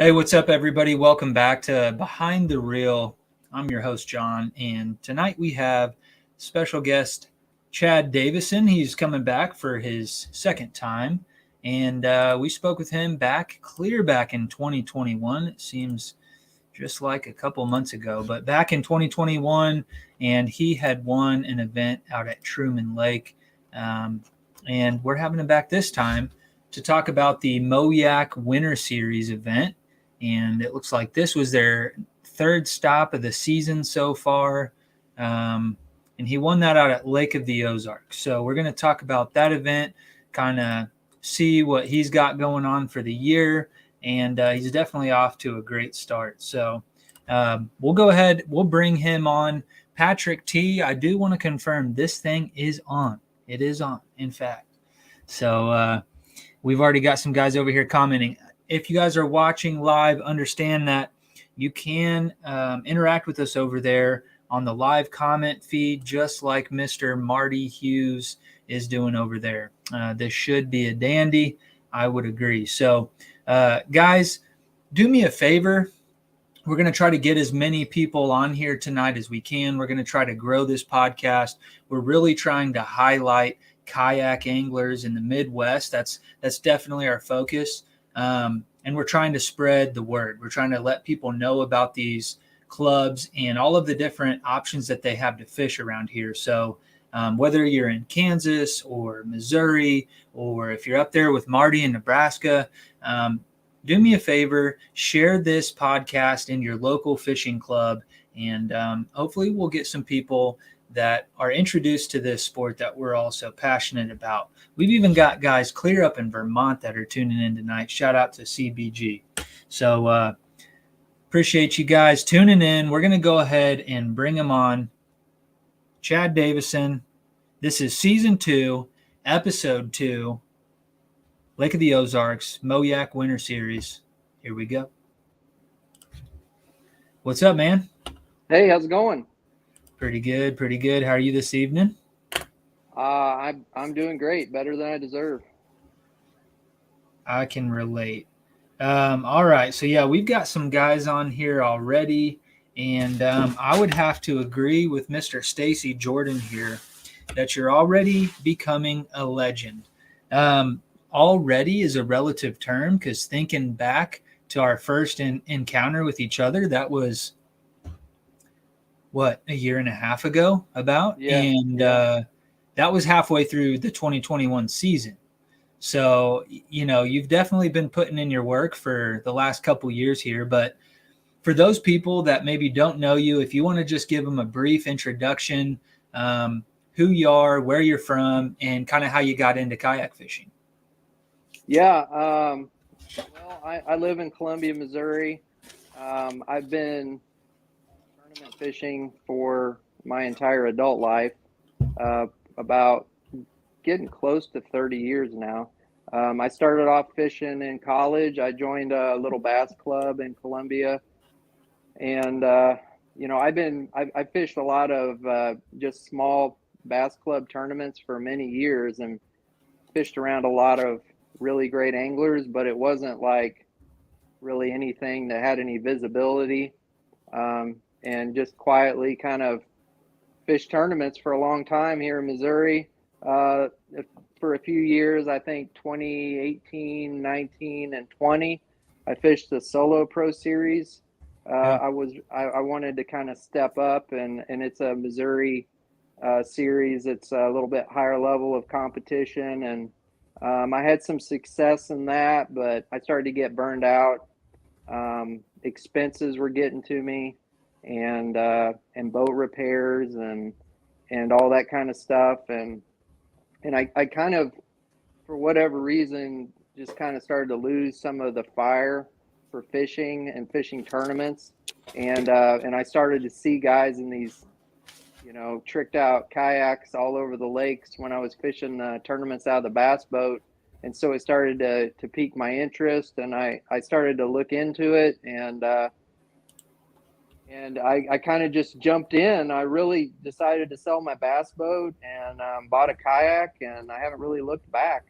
Hey, what's up, everybody? Welcome back to Behind the Reel. I'm your host, John, and tonight we have special guest Chad Davison. He's coming back for his second time, and we spoke with him clear back in 2021. It seems just like a couple months ago, but back in 2021, and he had won an event out at Truman Lake, and we're having him back this time to talk about the Moyak Winter Series event. And it looks like this was their third stop of the season so far. And he won that out at Lake of the Ozarks. So we're going to talk about that event, kind of see what he's got going on for the year. And he's definitely off to a great start. So we'll go ahead. We'll bring him on. Patrick T, I do want to confirm this thing is on. It is on, in fact. So we've already got some guys over here commenting. If you guys are watching live, understand that you can interact with us over there on the live comment feed, just like Mr. Marty Hughes is doing over there. This should be a dandy. I would agree. So, guys, do me a favor. We're going to try to get as many people on here tonight as we can. We're going to try to grow this podcast. We're really trying to highlight kayak anglers in the Midwest. That's definitely our focus. And we're trying to spread the word. We're trying to let people know about these clubs and all of the different options that they have to fish around here. So whether you're in Kansas or Missouri, or if you're up there with Marty in Nebraska, do me a favor, share this podcast in your local fishing club, and hopefully we'll get some people that are introduced to this sport that we're also passionate about. We've even got guys clear up in Vermont that are tuning in tonight. Shout out to CBG. So appreciate you guys tuning in. We're going to go ahead and bring him on. Chad Davison. This is season 2, episode 2, Lake of the Ozarks, Moyak Winter Series. Here we go. What's up, man? Hey, how's it going? Pretty good, pretty good. How are you this evening? I'm doing great, better than I deserve. I can relate. All right, so yeah, we've got some guys on here already, and I would have to agree with Mr. Stacy Jordan here that you're already becoming a legend. Already is a relative term, because thinking back to our first encounter with each other, that was a year and a half ago about? Yeah. And that was halfway through the 2021 season. So, you've definitely been putting in your work for the last couple years here. But for those people that maybe don't know you, if you want to just give them a brief introduction, who you are, where you're from, and kind of how you got into kayak fishing. Yeah. Well, I live in Columbia, Missouri. I've been tournament fishing for my entire adult life, about getting close to 30 years now. I started off fishing in college. I joined a little bass club in Columbia, and I fished a lot of just small bass club tournaments for many years, and fished around a lot of really great anglers, but it wasn't like really anything that had any visibility, and just quietly kind of fished tournaments for a long time here in Missouri. For a few years, I think 2018, 19, and 20, I fished the Solo Pro Series. I wanted to kind of step up, and it's a Missouri series. It's a little bit higher level of competition, and I had some success in that, but I started to get burned out. Expenses were getting to me, and boat repairs and all that kind of stuff, and I kind of, for whatever reason, just kind of started to lose some of the fire for fishing and fishing tournaments, and I started to see guys in these tricked out kayaks all over the lakes when I was fishing tournaments out of the bass boat. And so it started to pique my interest, and I started to look into it, and I kind of just jumped in. I really decided to sell my bass boat and bought a kayak, and I haven't really looked back.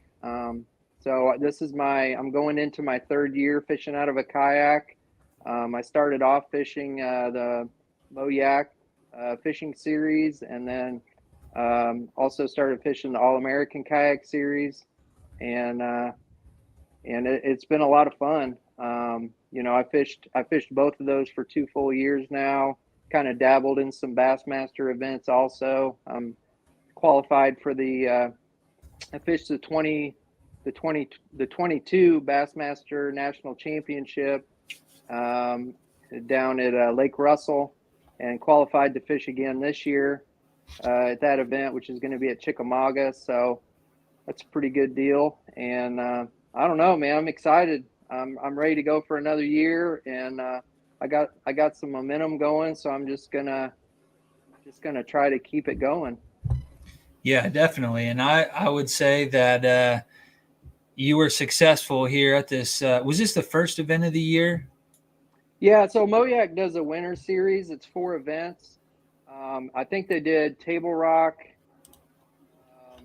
So I'm going into my third year fishing out of a kayak. I started off fishing the Mo Yak fishing series, and then also started fishing the AllAmerican kayak series, and it's been a lot of fun. I fished both of those for 2 full years now. Kind of dabbled in some Bassmaster events also. I'm qualified for I fished the 22 Bassmaster National Championship um, down at Lake Russell, and qualified to fish again this year at that event, which is going to be at Chickamauga. So that's a pretty good deal. And I don't know, man. I'm excited. I'm ready to go for another year, and I got some momentum going. So I'm just gonna try to keep it going. Yeah, definitely. And I would say that you were successful here at this. Was this the first event of the year? Yeah, so Moyak does a winter series. It's 4 events. I think they did Table Rock.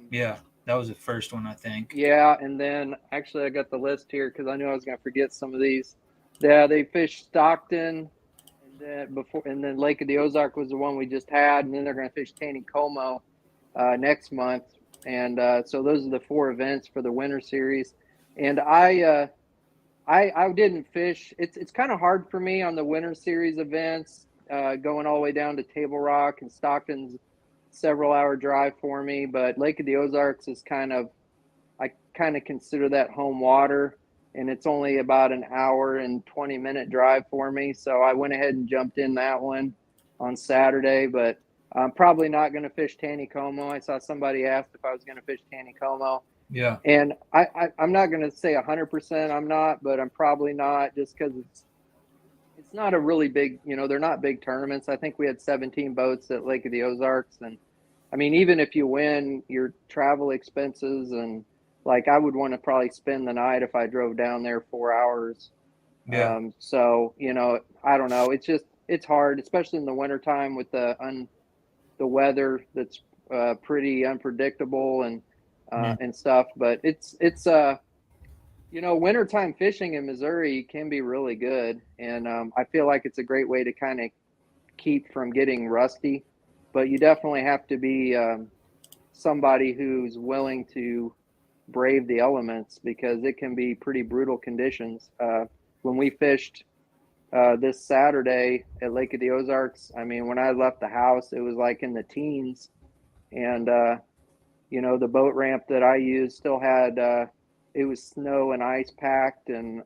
Yeah, that was the first one, I think. Yeah, and then actually I got the list here because I knew I was going to forget some of these. Yeah, they fished Stockton, and then Lake of the Ozark was the one we just had, and then they're going to fish Taneycomo next month. And so those are the 4 events for the winter series. And I didn't fish. It's kind of hard for me on the winter series events, going all the way down to Table Rock, and Stockton's several hour drive for me. But Lake of the Ozarks is I kind of consider that home water, and it's only about an hour and 20-minute drive for me. So I went ahead and jumped in that one on Saturday, but I'm probably not going to fish Taneycomo. I saw somebody asked if I was going to fish Taneycomo. Yeah. And I'm not going to say 100% I'm not, but I'm probably not, just because it's not a really big, they're not big tournaments. I think we had 17 boats at Lake of the Ozarks. And I mean, even if you win your travel expenses, and like I would want to probably spend the night if I drove down there 4 hours. Yeah. So, I don't know. It's hard, especially in the wintertime with the weather that's pretty unpredictable and stuff. But it's wintertime fishing in Missouri can be really good, and I feel like it's a great way to kind of keep from getting rusty. But you definitely have to be somebody who's willing to brave the elements, because it can be pretty brutal conditions. When we fished this Saturday at Lake of the Ozarks, I mean, when I left the house, it was like in the teens, and the boat ramp that I used still had it was snow and ice packed, and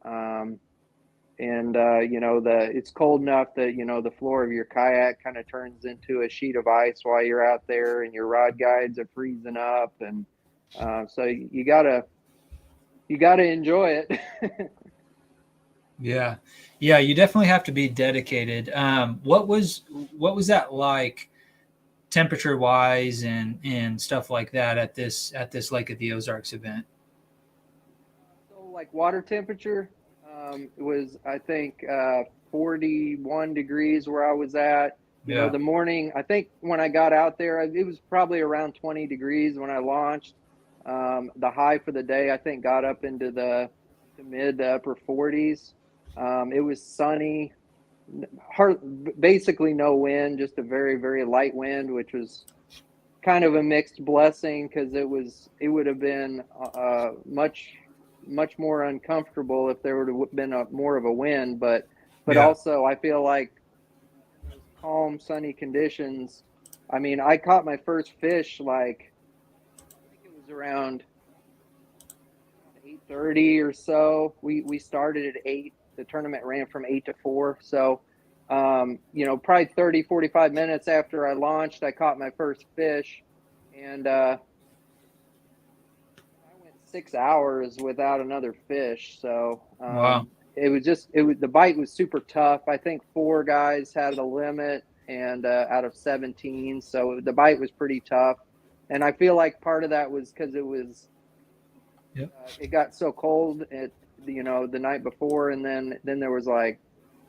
it's cold enough that the floor of your kayak kind of turns into a sheet of ice while you're out there, and your rod guides are freezing up, and so you gotta enjoy it. Yeah. Yeah, you definitely have to be dedicated. What was that like, temperature wise and stuff like that at this Lake of the Ozarks event? So like water temperature, it was, I think, 41 degrees where I was at. Yeah. The morning, I think when I got out there, it was probably around 20 degrees when I launched. The high for the day, I think, got up into the mid to upper 40s. It was sunny, basically no wind, just a very, very light wind, which was kind of a mixed blessing, because it would have been much more uncomfortable if there would have been more of a wind. But Yeah. also I feel like in those calm, sunny conditions, I mean, I caught my first fish, like I think it was around 8:30 or so. We started at 8. The tournament ran from 8 to 4. So probably 30, 45 minutes after I launched, I caught my first fish, and I went 6 hours without another fish. So Wow. the bite was super tough. I think 4 guys had a limit, and out of 17, so the bite was pretty tough. And I feel like part of that was because it got so cold the night before, and then there was like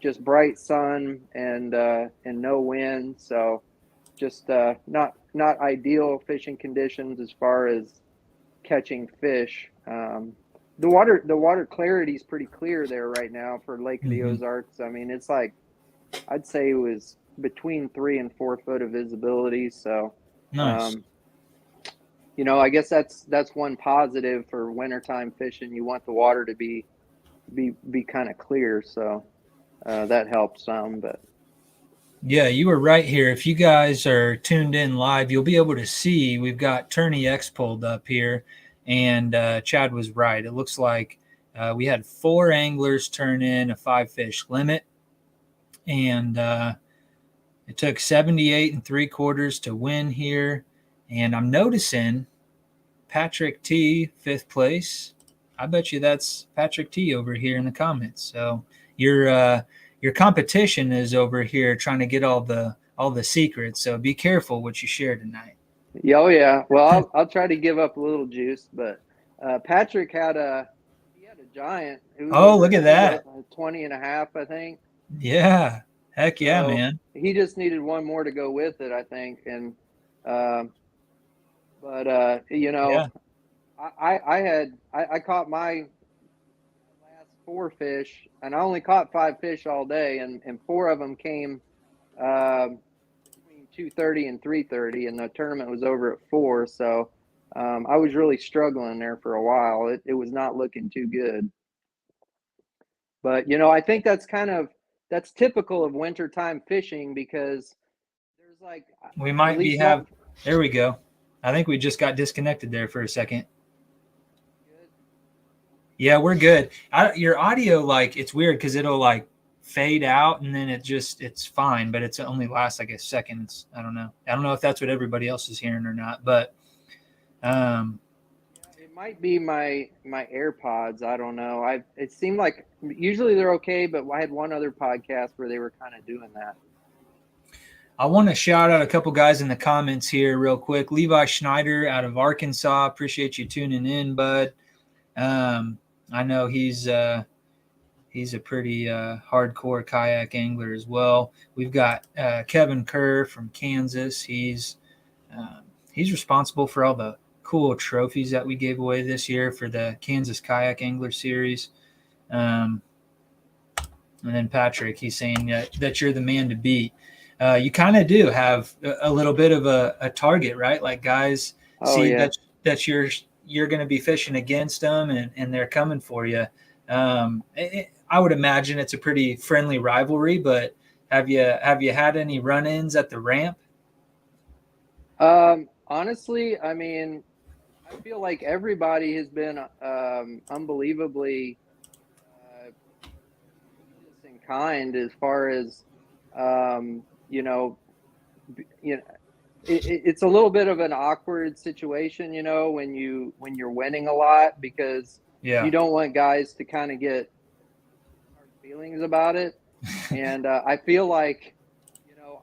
just bright sun and no wind, so just not ideal fishing conditions as far as catching fish. the water clarity is pretty clear there right now for Lake of the Mm-hmm. Ozarks. I mean, it's like, I'd say it was between 3 and 4 foot of visibility. So, Nice. um, I guess that's one positive for wintertime fishing. You want the water to be kind of clear. So, that helps some, but Yeah, you were right here. If you guys are tuned in live, you'll be able to see we've got Tourney X pulled up here, and Chad was right. It looks like we had 4 anglers turn in a 5 fish limit, and it took 78 3/4 to win here. And I'm noticing Patrick T, 5th place. I bet you that's Patrick T over here in the comments. So your competition is over here trying to get all the secrets. So be careful what you share tonight. yeah, oh yeah. Well, I'll try to give up a little juice, but Patrick he had a giant. It was Oh, over, look I at think, that. 20 and a half, I think. Yeah. Heck yeah, So man. he just needed one more to go with it, I think. And but Yeah. I caught my last 4 fish, and I only caught 5 fish all day, and 4 of them came between 2:30 and 3:30, and the tournament was over at 4. So I was really struggling there for a while. It was not looking too good. But I think that's typical of wintertime fishing, because there's like We at might be least one. have there we go. I think we just got disconnected there for a second. Good. Yeah, we're good. Your audio, like, it's weird because it'll like fade out and then it's fine, but it's only lasts like a second. I don't know. I don't know if that's what everybody else is hearing or not, but um, Yeah, it might be my AirPods. I don't know. It seemed like usually they're okay, but I had one other podcast where they were kind of doing that. I want to shout out a couple guys in the comments here real quick. Levi Schneider out of Arkansas. Appreciate you tuning in, bud. I know he's a pretty hardcore kayak angler as well. We've got Kevin Kerr from Kansas. He's responsible for all the cool trophies that we gave away this year for the Kansas Kayak Angler Series. And then Patrick, he's saying that you're the man to beat. You kind of do have a little bit of a target, right? Like guys Oh see yeah. that you're going to be fishing against them, and they're coming for you. I would imagine it's a pretty friendly rivalry, but have you had any run-ins at the ramp? Honestly, I mean, I feel like everybody has been unbelievably courteous and kind, as far as um, you know, you know, it's a little bit of an awkward situation, when you're winning a lot, because you Yeah. don't want guys to kind of get hard feelings about it. And I feel like, you know,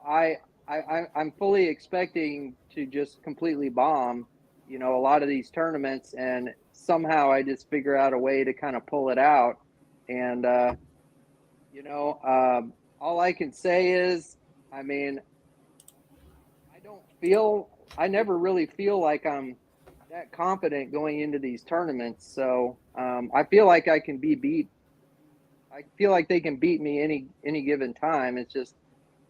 I'm fully expecting to just completely bomb, a lot of these tournaments, and somehow I just figure out a way to kind of pull it out. And you know, all I can say is, I mean, I never really feel like I'm that confident going into these tournaments. So I feel like I can be beat. I feel like they can beat me any given time. It's just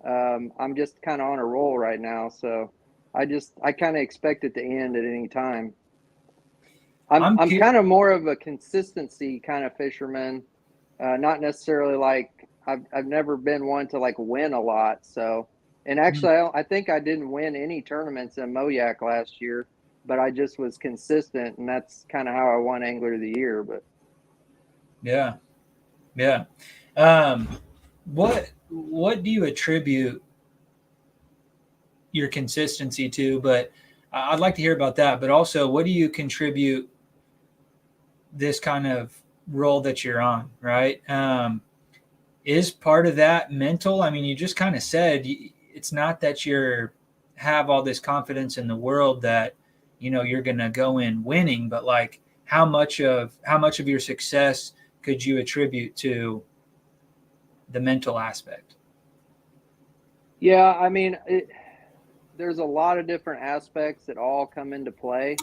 I'm just kind of on a roll right now. So I kind of expect it to end at any time. I'm I'm curious. kind of more of a consistency kind of fisherman, not necessarily like I've never been one to like win a lot. So, and actually, I think I didn't win any tournaments in Moyak last year, but I just was consistent, and that's kind of how I won Angler of the Year. But Yeah. Yeah. Um, what do you attribute your consistency to? But I'd like to hear about that. But also, what do you contribute this kind of role that you're on? Right? Is part of that mental? I mean, you just kind of said it's not that you're have all this confidence in the world that you're going to go in winning, but like how much of your success could you attribute to the mental aspect? yeah, I mean, there's a lot of different aspects that all come into play.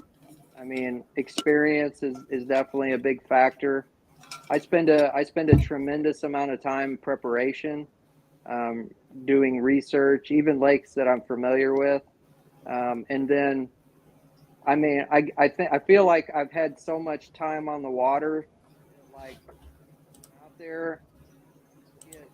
I mean, experience is definitely a big factor. I spend a tremendous amount of time in preparation, um, doing research, even lakes that I'm familiar with. And then, I mean, I feel like I've had so much time on the water that, like, out there, get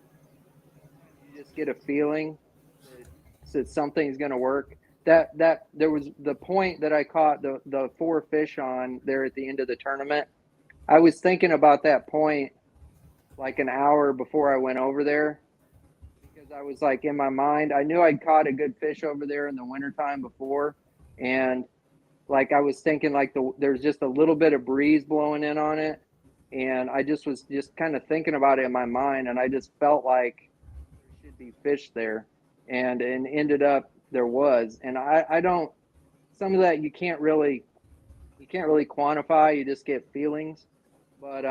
sometimes you just get a feeling that, that something's going to work. That there was the point that I caught the four fish on there at the end of the tournament. I was thinking about that point like an hour before I went over there, because I was like, in my mind, I knew I'd caught a good fish over there in the wintertime before. And like I was thinking like there's just a little bit of breeze blowing in on it. And I just was just kind of thinking about it in my mind, and I just felt like there should be fish there. And ended up there was. And I don't, some of that you can't really quantify, you just get feelings. But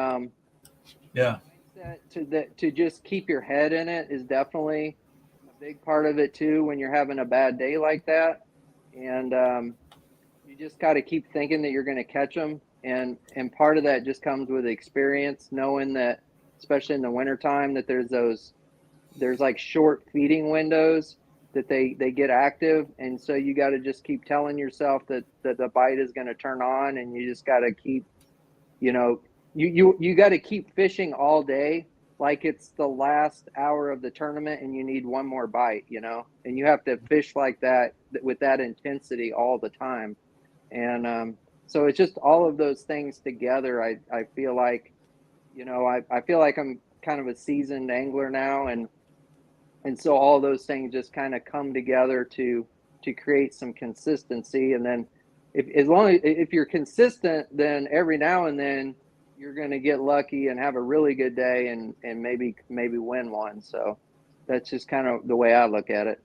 Yeah. mindset to just keep your head in it is definitely a big part of it too when you're having a bad day like that. And you just got to keep thinking that you're going to catch them. And part of that just comes with experience, knowing that, especially in the wintertime, that there's like short feeding windows that they get active. And so you got to just keep telling yourself that the bite is going to turn on, and you just got to keep, you know, you got to keep fishing all day like it's the last hour of the tournament and you need one more bite, and you have to fish like that with that intensity all the time. And so it's just all of those things together. I feel like, I feel like I'm kind of a seasoned angler now, and so all those things just kind of come together to create some consistency. And then if you're consistent, then every now and then you're going to get lucky and have a really good day, and maybe win one. So that's just kind of the way I look at it.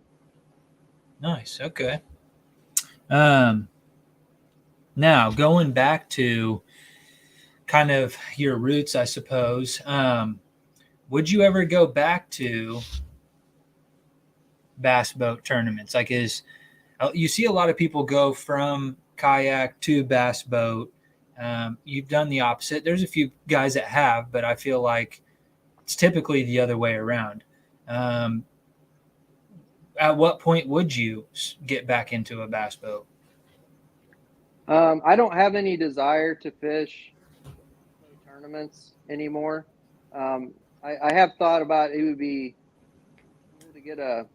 Nice. Okay. Um, Now going back to kind of your roots, I suppose. Would you ever go back to bass boat tournaments? Like, you see a lot of people go from kayak to bass boat. You've done the opposite. There's a few guys that have, but I feel like it's typically the other way around. Um, at what point would you get back into a bass boat? I don't have any desire to fish tournaments anymore. I have thought about, it would be cool to get a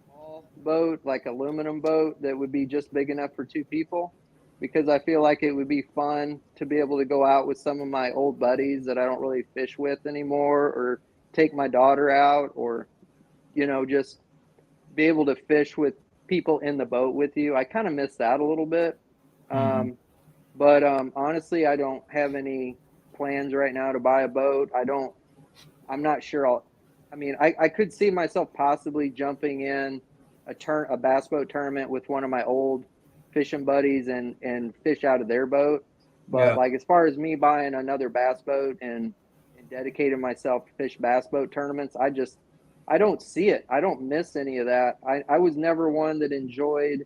small boat, like aluminum boat, that would be just big enough for two people, because I feel like it would be fun to be able to go out with some of my old buddies that I don't really fish with anymore, or take my daughter out, or just be able to fish with people in the boat with you. I kind of miss that a little bit. Mm-hmm. But honestly, I don't have any plans right now to buy a boat. I'm not sure I could see myself possibly jumping in a bass boat tournament with one of my old fishing buddies and fish out of their boat. But Yeah. like, as far as me buying another bass boat and dedicating myself to fish bass boat tournaments, I don't see it. I don't miss any of that. I was never one that enjoyed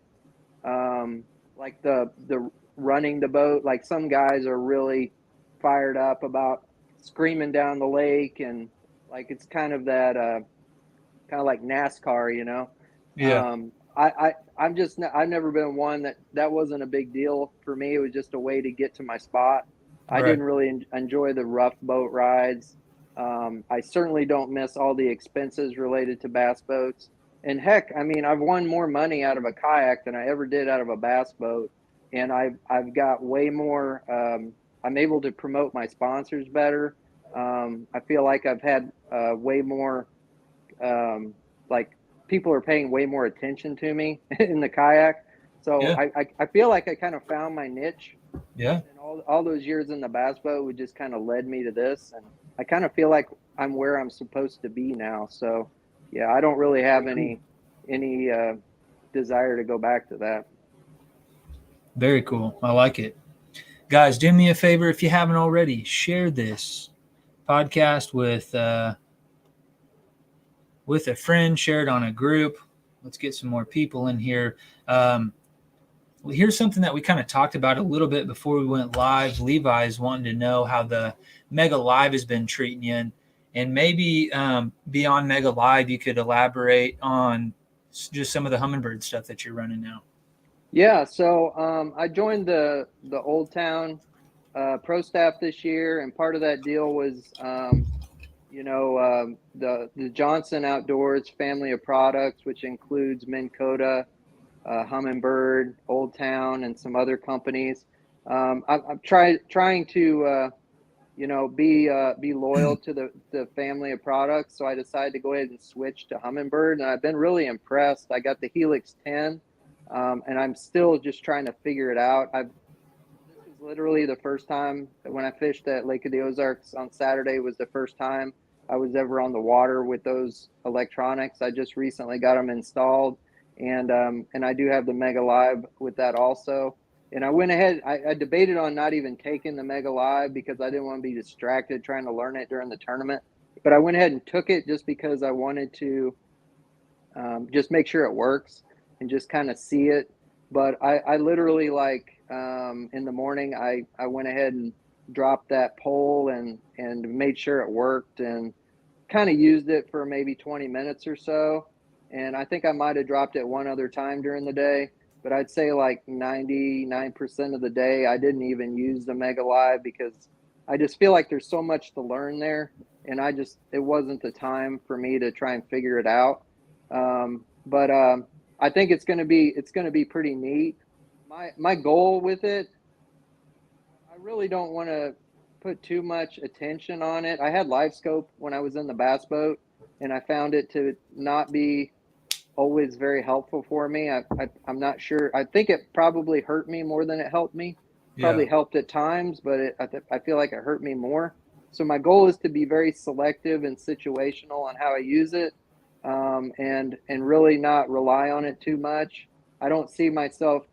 like the running the boat. Like, some guys are really fired up about screaming down the lake, and like it's kind of that kind of like NASCAR. Yeah. I've never been one that wasn't a big deal for me. It was just a way to get to my spot. I Right. didn't really enjoy the rough boat rides. I certainly don't miss all the expenses related to bass boats. And heck, I mean, I've won more money out of a kayak than I ever did out of a bass boat. And I've got way more. I'm able to promote my sponsors better. I feel like I've had way more, like, people are paying way more attention to me in the kayak. So Yeah. I feel like I kind of found my niche, Yeah. and all those years in the bass boat would just kind of led me to this. And I kind of feel like I'm where I'm supposed to be now. So yeah, I don't really have Very cool. any desire to go back to that. Very cool. I like it. Guys, do me a favor if you haven't already. Share this podcast with a friend. Share it on a group. Let's get some more people in here. Well, here's something that we kind of talked about a little bit before we went live. Levi's wanting to know how the Mega Live has been treating you, and maybe beyond Mega Live, you could elaborate on just some of the Hummingbird stuff that you're running now. Yeah, so I joined the Old Town pro staff this year, and part of that deal was, the Johnson Outdoors family of products, which includes Minn Kota, Hummingbird, Old Town, and some other companies. I'm trying to be loyal to the family of products. So I decided to go ahead and switch to Hummingbird, and I've been really impressed. I got the Helix 10, and I'm still just trying to figure it out. This was literally the first time when I fished at Lake of the Ozarks on Saturday was the first time I was ever on the water with those electronics. I just recently got them installed, and I do have the Mega Live with that also. And I went ahead, I debated on not even taking the Mega Live because I didn't want to be distracted trying to learn it during the tournament. But I went ahead and took it just because I wanted to just make sure it works and just kind of see it. But I literally, like, in the morning, I went ahead and dropped that pole and made sure it worked and kind of used it for maybe 20 minutes or so. And I think I might have dropped it one other time during the day, but I'd say like 99% of the day, I didn't even use the Mega Live because I just feel like there's so much to learn there. And it wasn't the time for me to try and figure it out. But I think it's going to be pretty neat. My goal with it, I really don't want to put too much attention on it. I had live scope when I was in the bass boat, and I found it to not be always very helpful for me. I'm not sure. I think it probably hurt me more than it helped me. Probably helped at times, but I feel like it hurt me more. So my goal is to be very selective and situational on how I use it, and really not rely on it too much. I don't see myself,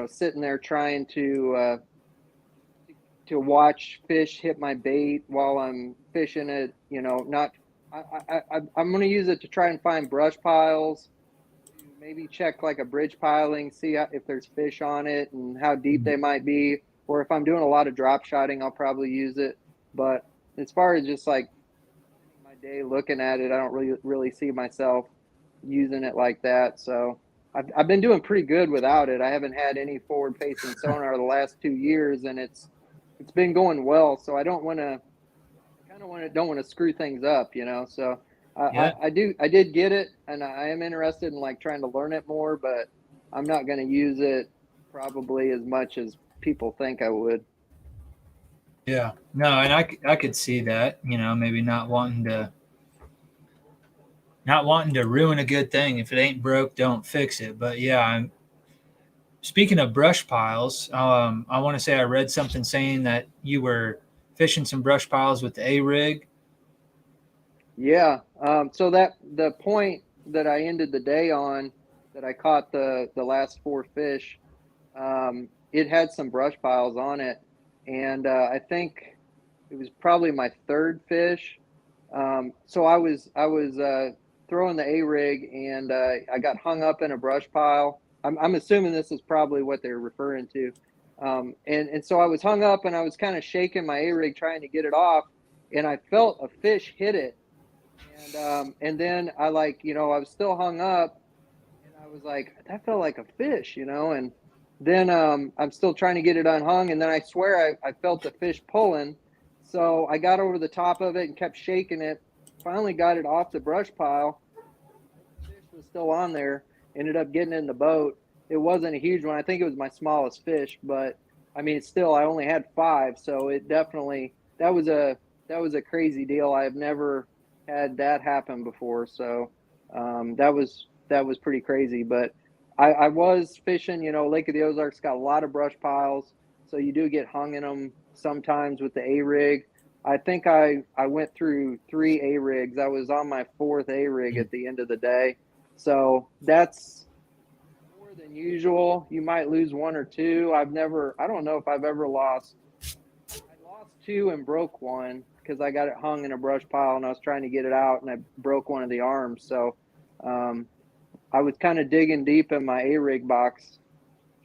sitting there trying to watch fish hit my bait while I'm fishing it. Not. I'm going to use it to try and find brush piles, to maybe check like a bridge piling, see if there's fish on it and how deep they might be. Or if I'm doing a lot of drop shotting, I'll probably use it. But as far as just like spending my day looking at it, I don't really see myself using it like that. So I've been doing pretty good without it. I haven't had any forward facing sonar the last 2 years, and it's been going well. So I don't want to don't want to screw things up, So I did get it, and I am interested in like trying to learn it more, but I'm not going to use it probably as much as people think I would. Yeah, no, and I could see that, maybe not wanting to ruin a good thing. If it ain't broke, don't fix it. But yeah, speaking of brush piles, I want to say I read something saying that you were fishing some brush piles with the A rig. Yeah. So that the point that I ended the day on, that I caught the last 4 fish, it had some brush piles on it, and I think it was probably my 3rd fish. So I was throwing the A rig, and I got hung up in a brush pile. I'm assuming this is probably what they're referring to. And so I was hung up, and I was kind of shaking my A rig trying to get it off, and I felt a fish hit it. And then I I was still hung up, and I was like, that felt like a fish, and then I'm still trying to get it unhung, and then I swear I felt the fish pulling. So I got over the top of it and kept shaking it. Finally got it off the brush pile. The fish was still on there. Ended up getting it in the boat. It wasn't a huge one. I think it was my smallest fish, but I mean, still, I only had 5, so it definitely that was a crazy deal. I've never had that happen before, so that was pretty crazy. But I was fishing. Lake of the Ozarks got a lot of brush piles, so you do get hung in them sometimes with the A rig. I think I went through 3 A rigs. I was on my 4th A rig at the end of the day, so that's more than usual. You might lose 1 or 2. I don't know if I've ever lost. I lost 2 and broke 1 because I got it hung in a brush pile and I was trying to get it out and I broke one of the arms. So I was kind of digging deep in my A-rig box,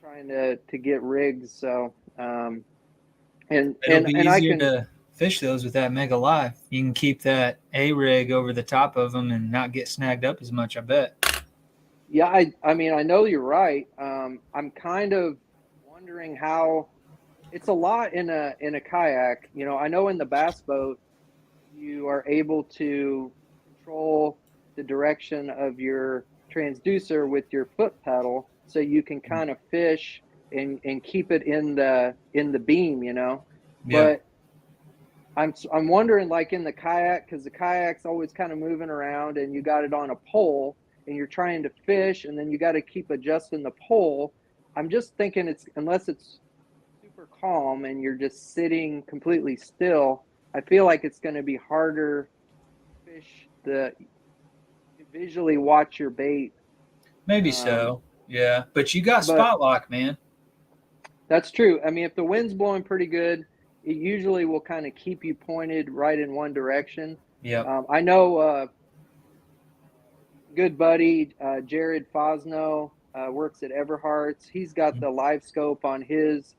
trying to get rigs. So, It'll be and I easier can, to fish those with that Mega Live. You can keep that A rig over the top of them and not get snagged up as much, I bet. yeah, I mean, I know you're right. I'm kind of wondering how it's a lot in a kayak. You know, I know in the bass boat, you are able to control the direction of your transducer with your foot pedal, so you can kind of fish and keep it in the beam, you know. Yeah. But I'm wondering, like in the kayak, because the kayak's always kind of moving around, and you got it on a pole, and you're trying to fish, and then you got to keep adjusting the pole. I'm just thinking, it's unless it's super calm and you're just sitting completely still, I feel like it's going to be harder to fish to visually watch your bait. Maybe Um, so. Yeah. But you got but spot lock, man. that's true. I mean, if the wind's blowing pretty good, it usually will kind of keep you pointed right in one direction. Yep. I know good buddy Jared Fosno works at Everharts. He's got the live scope on his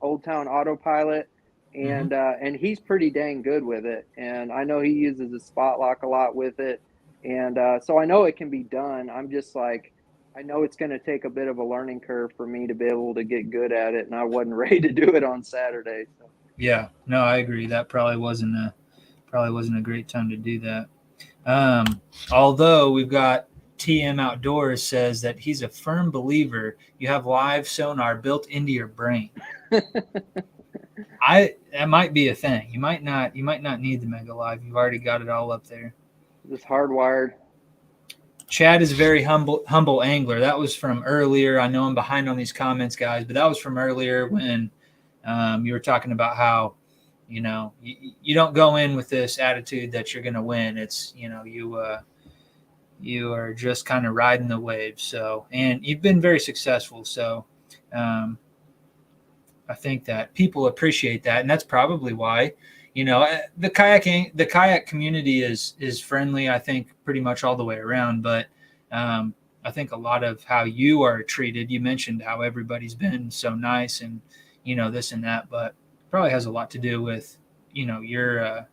Old Town Autopilot, Mm-hmm. and he's pretty dang good with it. And I know he uses a spot lock a lot with it, and so I know it can be done. I'm just like, I know it's going to take a bit of a learning curve for me to be able to get good at it, and I wasn't ready to do it on Saturday. So. Yeah. No, I agree. That probably wasn't a great time to do that. Although we've got TM Outdoors says that he's a firm believer you have live sonar built into your brain. That might be a thing. You might not need the Mega Live. You've already got it all up there. Just hardwired. Chad is a very humble angler. That was from earlier. I know I'm behind on these comments, guys, but that was from earlier when you were talking about how you don't go in with this attitude that you're going to win. It's you are just kind of riding the wave. So, and you've been very successful. So, I think that people appreciate that, and that's probably why, the kayak community is friendly. I think pretty much all the way around, but I think a lot of how you are treated. You mentioned how everybody's been so nice, and this and that, but probably has a lot to do with your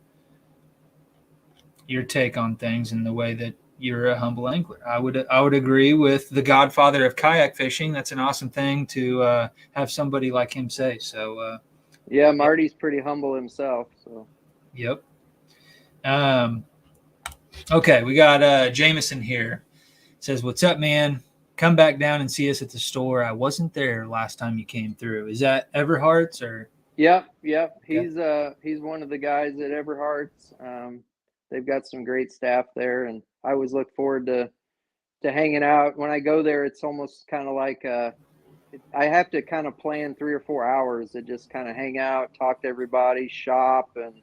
take on things and the way that you're a humble angler. I would agree with the godfather of kayak fishing. That's an awesome thing to have somebody like him say. So, Yeah, yeah, Marty's pretty humble himself. So. yep. Um, okay, we got Jameson here. Says, "What's up, man? Come back down and see us at the store. I wasn't there last time you came through. Is that Everharts or?" Yep. Okay. He's one of the guys at Everharts. They've got some great staff there, and I always look forward to hanging out. When I go there, it's almost kind of like I have to kind of plan 3 or 4 hours to just kind of hang out, talk to everybody, shop, and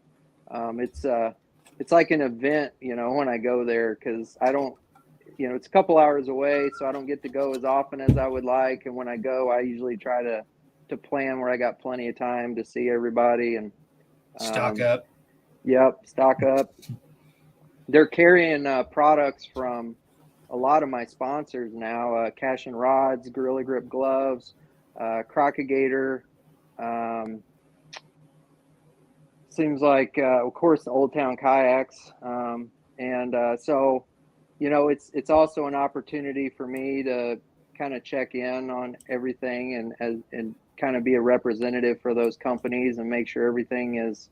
it's like an event, when I go there, because I don't, it's a couple hours away, so I don't get to go as often as I would like. And when I go, I usually try to plan where I got plenty of time to see everybody. And Stock up. yep, stock up. They're carrying products from a lot of my sponsors now: Cash and Rods, Gorilla Grip gloves, Crocagator. Seems like, of course, the Old Town kayaks, and so it's also an opportunity for me to kind of check in on everything and kind of be a representative for those companies and make sure everything is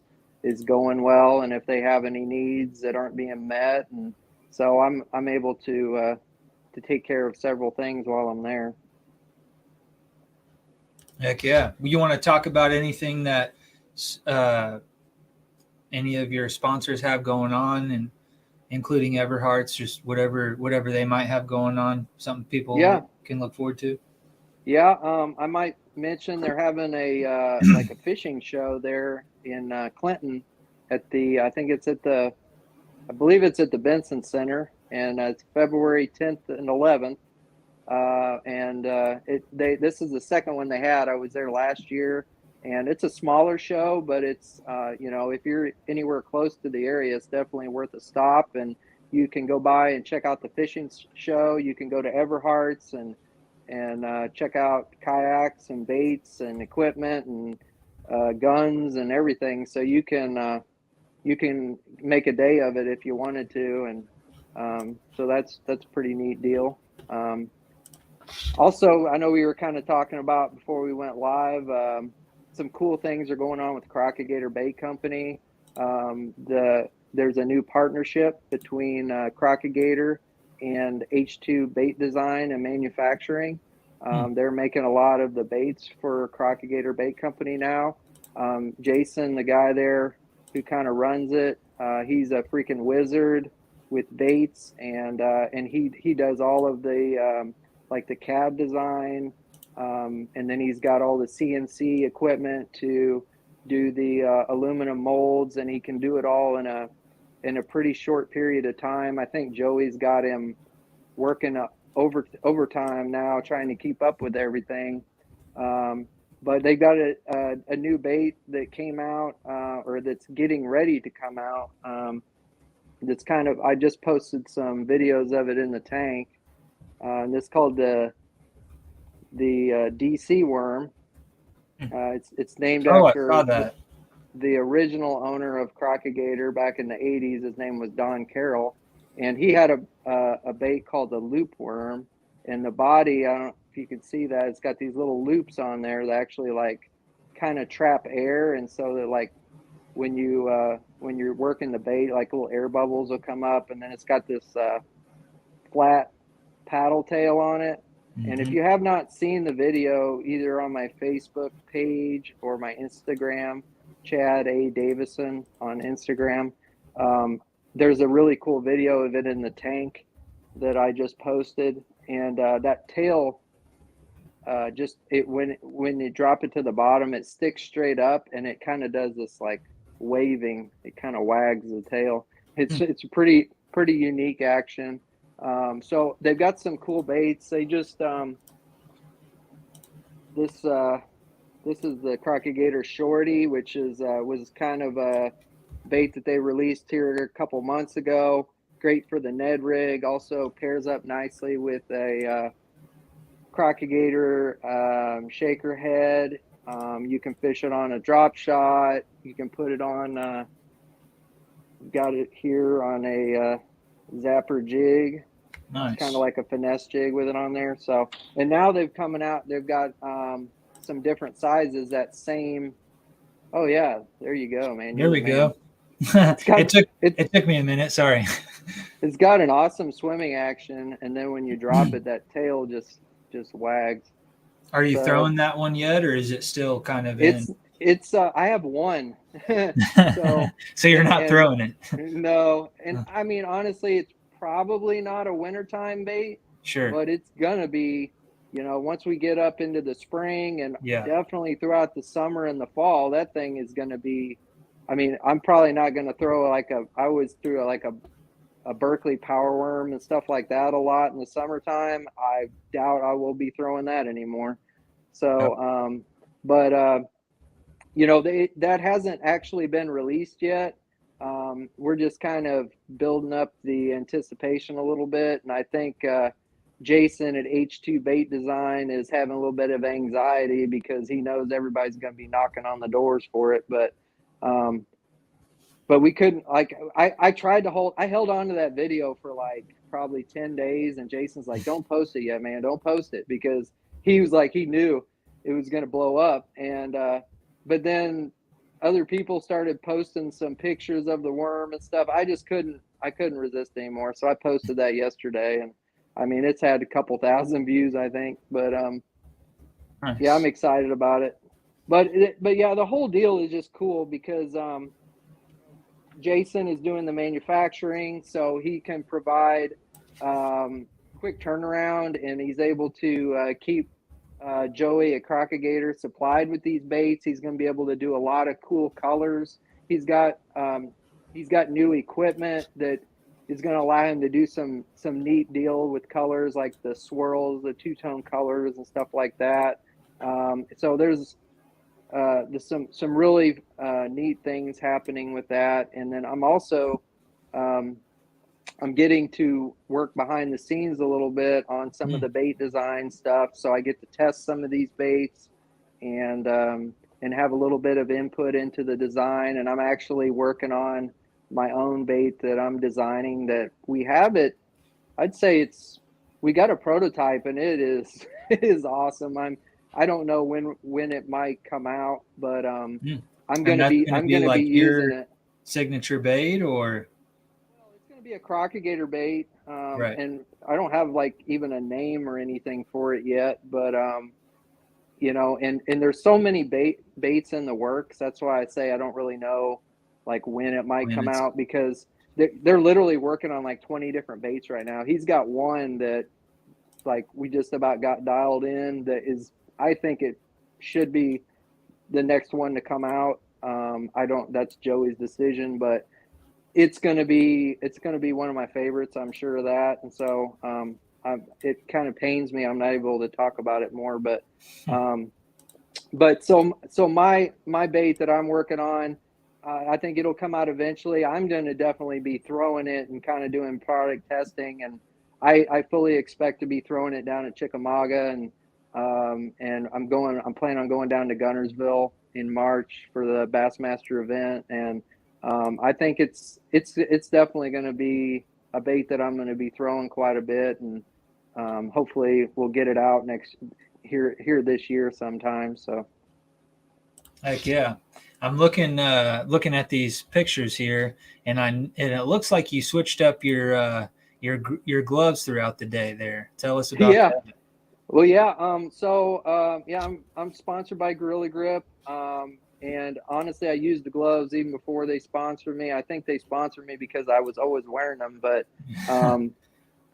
going well, and if they have any needs that aren't being met. And so I'm able to take care of several things while I'm there. Heck yeah. You want to talk about anything that any of your sponsors have going on, and including Everharts, just whatever they might have going on, something people Yeah, can look forward to. yeah. I might mention they're having a like a fishing show there in Clinton at I think it's I believe it's at the Benson Center, and it's February 10th and 11th. This is the second one they had. I was there last year, and it's a smaller show, but it's if you're anywhere close to the area, it's definitely worth a stop. And you can go by and check out the fishing show. You can go to Everharts and check out kayaks and baits and equipment and guns and everything. So you can make a day of it if you wanted to, and so that's a pretty neat deal. Also, I know we were kind of talking about before we went live. Some cool things are going on with Crocagator Bait Company. There's a new partnership between Crocagator and H2 Bait Design and Manufacturing. They're making a lot of the baits for Crocagator Bait Company now. Jason, the guy there who kind of runs it, he's a freaking wizard with baits, and he does all of the like the cab design, and then he's got all the CNC equipment to do the aluminum molds, and he can do it all in a pretty short period of time. I think Joey's got him working overtime now, trying to keep up with everything. But they got a new bait that came out, or that's getting ready to come out. That's kind of, I just posted some videos of it in the tank. And it's called the DC worm. It's named after I saw that. the original owner of Crocagator back in the 80s. His name was Don Carroll, and he had a bait called the loop worm. And the body, I don't know if you can see that, it's got these little loops on there that actually like kind of trap air, and so that like when you're working the bait, like little air bubbles will come up, and then it's got this flat paddle tail on it. And if you have not seen the video, either on my Facebook page or my Instagram, Chad A. Davison on Instagram, there's a really cool video of it in the tank that I just posted. And that tail, when you drop it to the bottom, it sticks straight up, and it kind of does this like waving. It kind of wags the tail. It's a pretty unique action. So they've got some cool baits. They just this is the Crocagator Shorty, which is was kind of a bait that they released here a couple months ago. Great for the Ned rig. Also pairs up nicely with a Crocagator shaker head. You can fish it on a drop shot. You can put it on. Got it here on a zapper jig. Nice. It's kind of like a finesse jig with it on there. So, and now they've got some different sizes. That same. Oh yeah, there you go, man. There we go. It took me a minute. Sorry. It's got an awesome swimming action, and then when you drop it, that tail just wags. Are you throwing that one yet, or is it still kind of It's I have one. So you're not throwing it. No, and I mean honestly, it's probably not a wintertime bait. Sure. But it's gonna be, once we get up into the spring and definitely throughout the summer and the fall, that thing is gonna be. I mean, I'm probably not gonna throw I always threw like a Berkeley power worm and stuff like that a lot in the summertime. I doubt I will be throwing that anymore. So, that hasn't actually been released yet. We're just kind of building up the anticipation a little bit. And I think Jason at H2 Bait Design is having a little bit of anxiety because he knows everybody's going to be knocking on the doors for it. But we couldn't, I held on to that video for like probably 10 days. And Jason's like, don't post it yet, man. Don't post it, because he was like, he knew it was going to blow up. And, but then other people started posting some pictures of the worm and stuff. I couldn't resist anymore. So I posted that yesterday, and I mean, it's had a couple thousand views, I think, but, nice. Yeah, I'm excited about it. But yeah, the whole deal is just cool because, Jason is doing the manufacturing, so he can provide, quick turnaround, and he's able to, keep, Joey at Crocagator supplied with these baits. He's going to be able to do a lot of cool colors. He's got new equipment that is going to allow him to do some neat deal with colors, like the swirls, the two-tone colors and stuff like that. So there's some really neat things happening with that. And then I'm also I'm getting to work behind the scenes a little bit on some of the bait design stuff. So I get to test some of these baits and have a little bit of input into the design. And I'm actually working on my own bait that I'm designing that we have it. I'd say we got a prototype and it is, it is awesome. I don't know when it might come out, but I'm And that's going to I'm be going to be like using your it. signature bait, or? Well, it's going to be a crocodile bait, Right. and I don't have like even a name or anything for it yet. But and there's so many baits in the works. That's why I say I don't really know like when it might When come it's out, because they're literally working on like 20 different baits right now. He's got one that like we just about got dialed in that is, I think it should be the next one to come out. I don't. That's Joey's decision, but it's gonna be one of my favorites. I'm sure of that. And so it kind of pains me I'm not able to talk about it more. Um, so my bait that I'm working on, I think it'll come out eventually. I'm going to definitely be throwing it and kind of doing product testing, and I fully expect to be throwing it down at Chickamauga, and I'm planning on going down to Gunnersville in March for the Bassmaster event, and I think it's definitely going to be a bait that I'm going to be throwing quite a bit, and hopefully we'll get it out here this year sometime. So Heck yeah. I'm looking at these pictures here, and it looks like you switched up your gloves throughout the day there. Tell us about yeah. that. Well, yeah. Yeah, I'm sponsored by Gorilla Grip. And honestly, I used the gloves even before they sponsored me. I think they sponsored me because I was always wearing them. But um,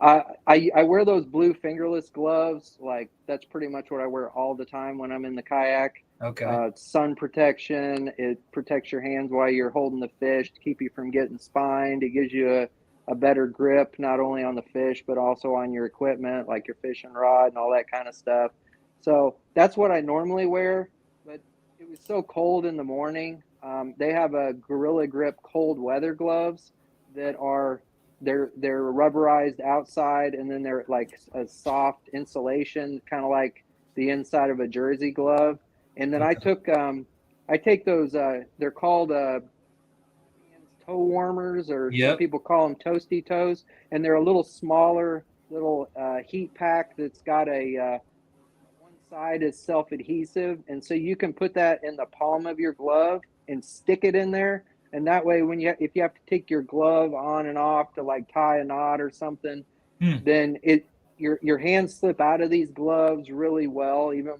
I wear those blue fingerless gloves. Like that's pretty much what I wear all the time when I'm in the kayak. Okay. Sun protection. It protects your hands while you're holding the fish to keep you from getting spined. It gives you a better grip, not only on the fish, but also on your equipment, like your fishing rod and all that kind of stuff. So that's what I normally wear. But it was so cold in the morning. They have a Gorilla Grip cold weather gloves that are they're rubberized outside, and then they're like a soft insulation, kind of like the inside of a jersey glove. And then Okay. I take those they're called toe warmers, or some Yep. people call them toasty toes, and they're a little smaller little heat pack that's got one side is self-adhesive, and so you can put that in the palm of your glove and stick it in there, and that way if you have to take your glove on and off to like tie a knot or something, Hmm. then your hands slip out of these gloves really well. Even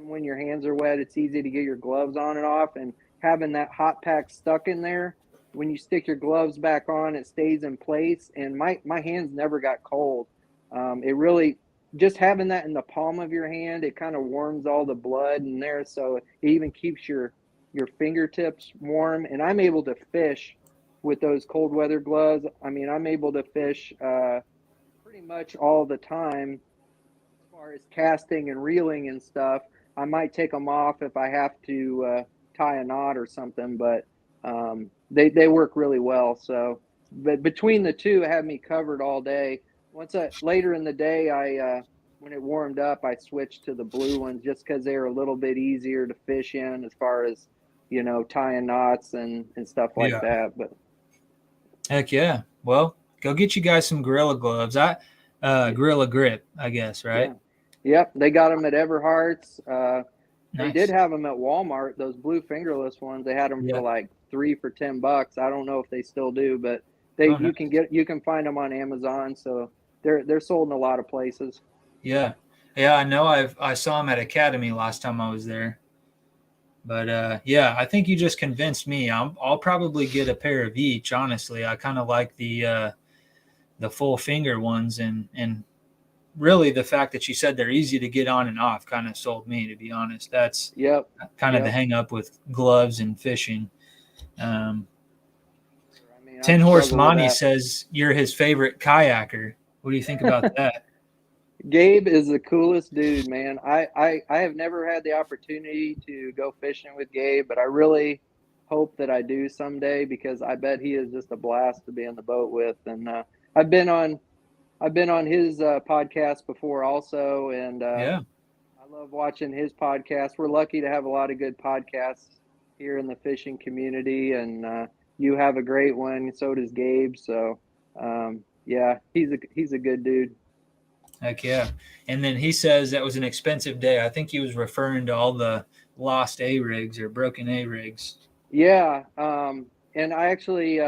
when your hands are wet, it's easy to get your gloves on and off, and having that hot pack stuck in there, when you stick your gloves back on, it stays in place, and my hands never got cold. It really, just having that in the palm of your hand, it kind of warms all the blood in there, so it even keeps your fingertips warm. And I'm able to fish with those cold weather gloves. I mean, I'm able to fish pretty much all the time. As far as casting and reeling and stuff, I might take them off if I have to tie a knot or something, but they work really well. So, but between the two, have me covered all day. Later in the day, I when it warmed up, I switched to the blue ones just because they were a little bit easier to fish in, as far as tying knots and stuff like Yeah. that. But Heck yeah. Well, go get you guys some Gorilla gloves. Gorilla Grip, I guess, right? yeah, yep, they got them at Everharts. They did Nice. have them at Walmart. Those blue fingerless ones, they had them for Yeah. like 3 for $10. I don't know if they still do, but Oh, nice. you can find them on Amazon. So they're sold in a lot of places. Yeah. Yeah, I know. I saw him at Academy last time I was there. But yeah, I think you just convinced me. I'll probably get a pair of each. Honestly, I kind of like the full finger ones, and really the fact that you said they're easy to get on and off kind of sold me. To be honest, that's Yep, kind of the yep. hang up with gloves and fishing. Um, I mean, I 10 Horse struggle with Monty that. says you're his favorite kayaker. What do you think about that? Gabe is the coolest dude, man. I have never had the opportunity to go fishing with Gabe, but I really hope that I do someday, because I bet he is just a blast to be on the boat with. And I've been on his podcast before also, and Yeah. I love watching his podcast. We're lucky to have a lot of good podcasts here in the fishing community, and you have a great one. So does Gabe. So yeah, he's a good dude. Heck yeah. And then he says that was an expensive day. I think he was referring to all the lost A rigs or broken A rigs. Yeah, and I actually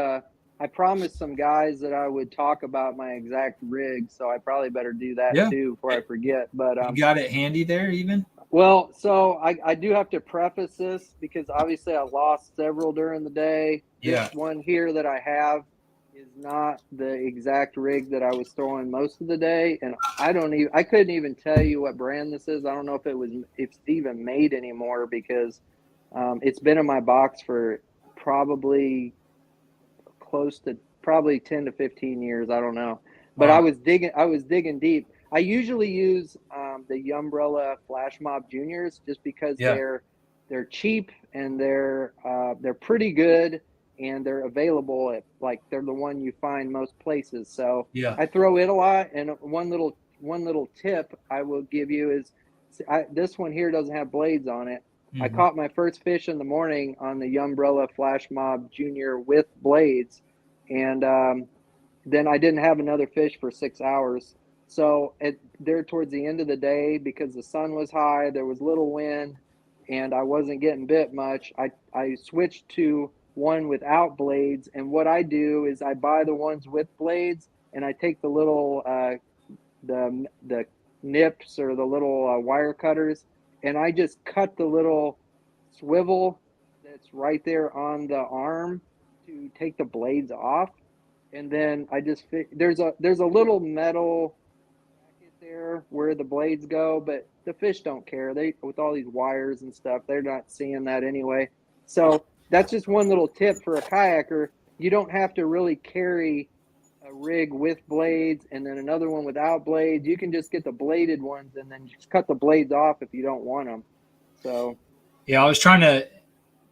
I promised some guys that I would talk about my exact rig, so I probably better do that Yeah. too before I forget. But You got it handy there even? well, so I do have to preface this because obviously I lost several during the day. Yeah. This one here that I have is not the exact rig that I was throwing most of the day, and I couldn't even tell you what brand this is. I don't know if it's even made anymore because it's been in my box for probably close to probably 10 to 15 years. I don't know, but Wow. I was digging deep. I usually use the Umbrella Flash Mob Juniors just because Yeah. they're cheap and they're pretty good and they're available at they're the one you find most places. So Yeah. I throw it a lot. And one little tip I will give you is this one here doesn't have blades on it. I Mm-hmm. caught my first fish in the morning on the Umbrella Flash Mob Junior with blades, and then I didn't have another fish for 6 hours. So there towards the end of the day, because the sun was high, there was little wind, and I wasn't getting bit much. I switched to one without blades, and what I do is I buy the ones with blades, and I take the little the nips or the little wire cutters, and I just cut the little swivel that's right there on the arm to take the blades off, and then I just there's a little metal bracket there where the blades go, but the fish don't care. They with all these wires and stuff, they're not seeing that anyway. So that's just one little tip for a kayaker. You don't have to really carry a rig with blades and then another one without blades. You can just get the bladed ones and then just cut the blades off if you don't want them. So Yeah, I was trying to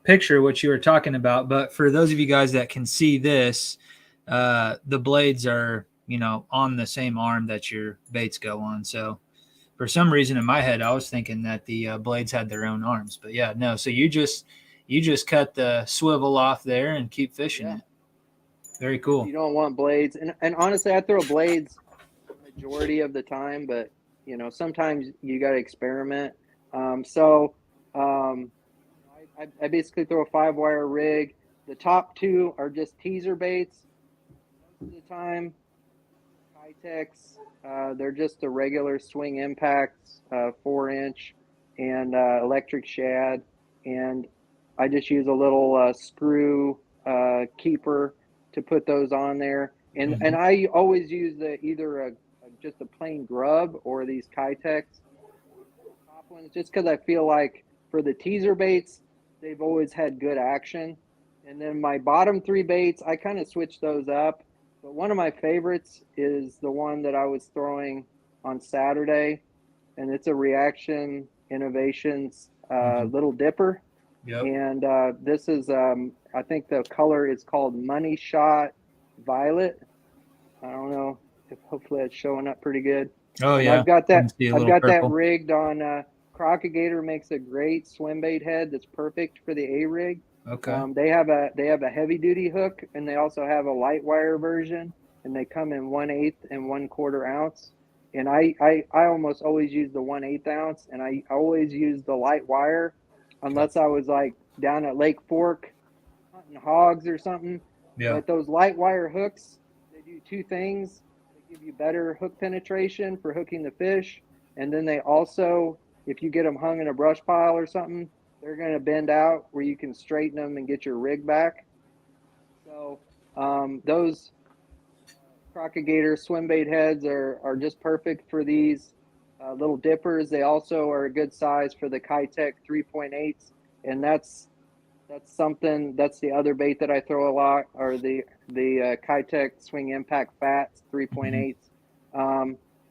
picture what you were talking about, but for those of you guys that can see this, the blades are, on the same arm that your baits go on. So for some reason in my head, I was thinking that the blades had their own arms, but yeah, no. So you just cut the swivel off there and keep fishing yeah, it. Very if cool. you don't want blades, and honestly, I throw blades majority of the time, but sometimes you got to experiment. So I basically throw a 5-wire rig. The top two are just teaser baits most of the time. Kitex, they're just a regular swing impacts, 4-inch, and electric shad. And I just use a little screw keeper to put those on there. And I always use either just a plain grub or these Kitex top ones, just because I feel like for the teaser baits, they've always had good action. And then my bottom 3 baits, I kind of switch those up. But one of my favorites is the one that I was throwing on Saturday, and it's a Reaction Innovations Little Dipper. Yep. And this is, I think the color is called Money Shot Violet. I don't know if hopefully it's showing up pretty good. Oh And yeah. I can see a I've little got that purple. rigged on Crocagator makes a great swim bait head that's perfect for the A rig. Okay. They have a heavy duty hook, and they also have a light wire version, and they come in 1/8 and 1/4 ounce. And I almost always use the 1/8 ounce, and I always use the light wire, unless I was like down at Lake Fork hunting hogs or something. Yeah. But those light wire hooks, they do 2 things. They give you better hook penetration for hooking the fish, and then they also, if you get them hung in a brush pile or something, they're going to bend out where you can straighten them and get your rig back. So those Crocagator swim bait heads are just perfect for these little dippers. They also are a good size for the Kitech 3.8s, and that's something. That's the other bait that I throw a lot, are the Kitech Swing Impact Fats 3.8s.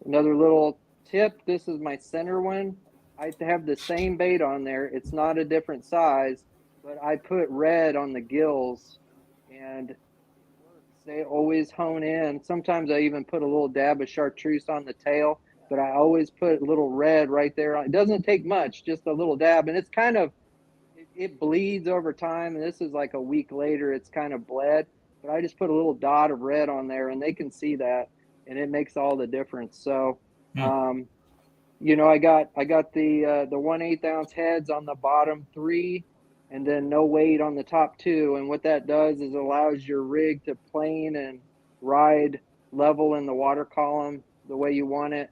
Another little tip: this is my center one. I have the same bait on there. It's not a different size, but I put red on the gills, and it works. They always hone in. Sometimes I even put a little dab of chartreuse on the tail, but I always put a little red right there. It doesn't take much, just a little dab. And it's kind of, it bleeds over time. And this is like a week later, it's kind of bled, but I just put a little dot of red on there and they can see that, and it makes all the difference. So, I got the 1/8 ounce heads on the bottom 3, and then no weight on the top 2. And what that does is allows your rig to plane and ride level in the water column the way you want it.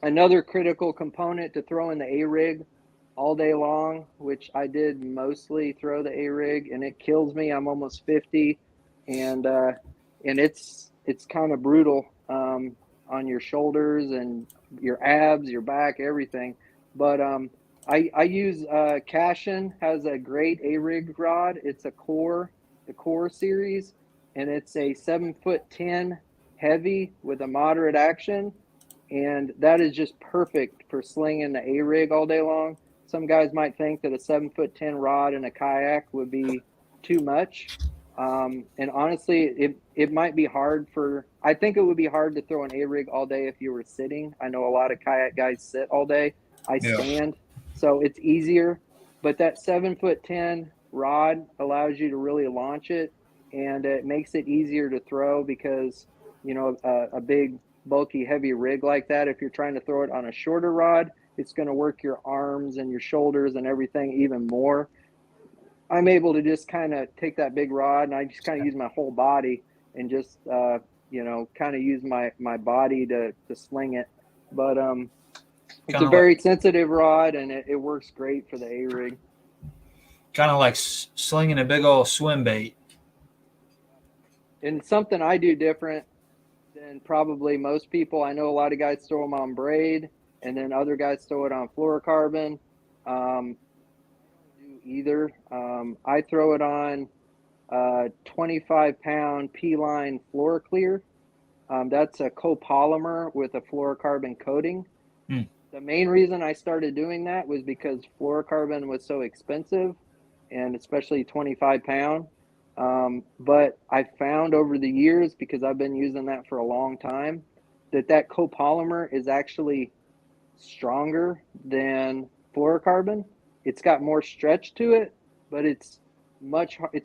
Another critical component to throw in the A-rig all day long, which I did mostly throw the A-rig, and it kills me. I'm almost 50, and it's kind of brutal on your shoulders and your abs, your back, everything. But I use Cashin has a great A-rig rod. It's the Core series, and it's a 7'10" heavy with a moderate action, and that is just perfect for slinging the A-rig all day long. Some guys might think that a 7'10" rod in a kayak would be too much. And honestly, it might be hard I think it would be hard to throw an A-rig all day if you were sitting. I know a lot of kayak guys sit all day. I stand, so it's easier. But that 7'10" rod allows you to really launch it, and it makes it easier to throw because, a big, bulky, heavy rig like that, if you're trying to throw it on a shorter rod, it's going to work your arms and your shoulders and everything even more. I'm able to just kind of take that big rod and I just kind of use my whole body and just, kind of use my body to sling it. But it's a very sensitive rod, and it works great for the A-rig. Kind of like slinging a big old swim bait. And something I do different than probably most people. I know a lot of guys throw them on braid, and then other guys throw it on fluorocarbon. Do either. I throw it on 25-pound P-line FluoroClear. That's a copolymer with a fluorocarbon coating. The main reason I started doing that was because fluorocarbon was so expensive, and especially 25-pound. But I found over the years, because I've been using that for a long time, that copolymer is actually stronger than fluorocarbon. It's got more stretch to it, but it's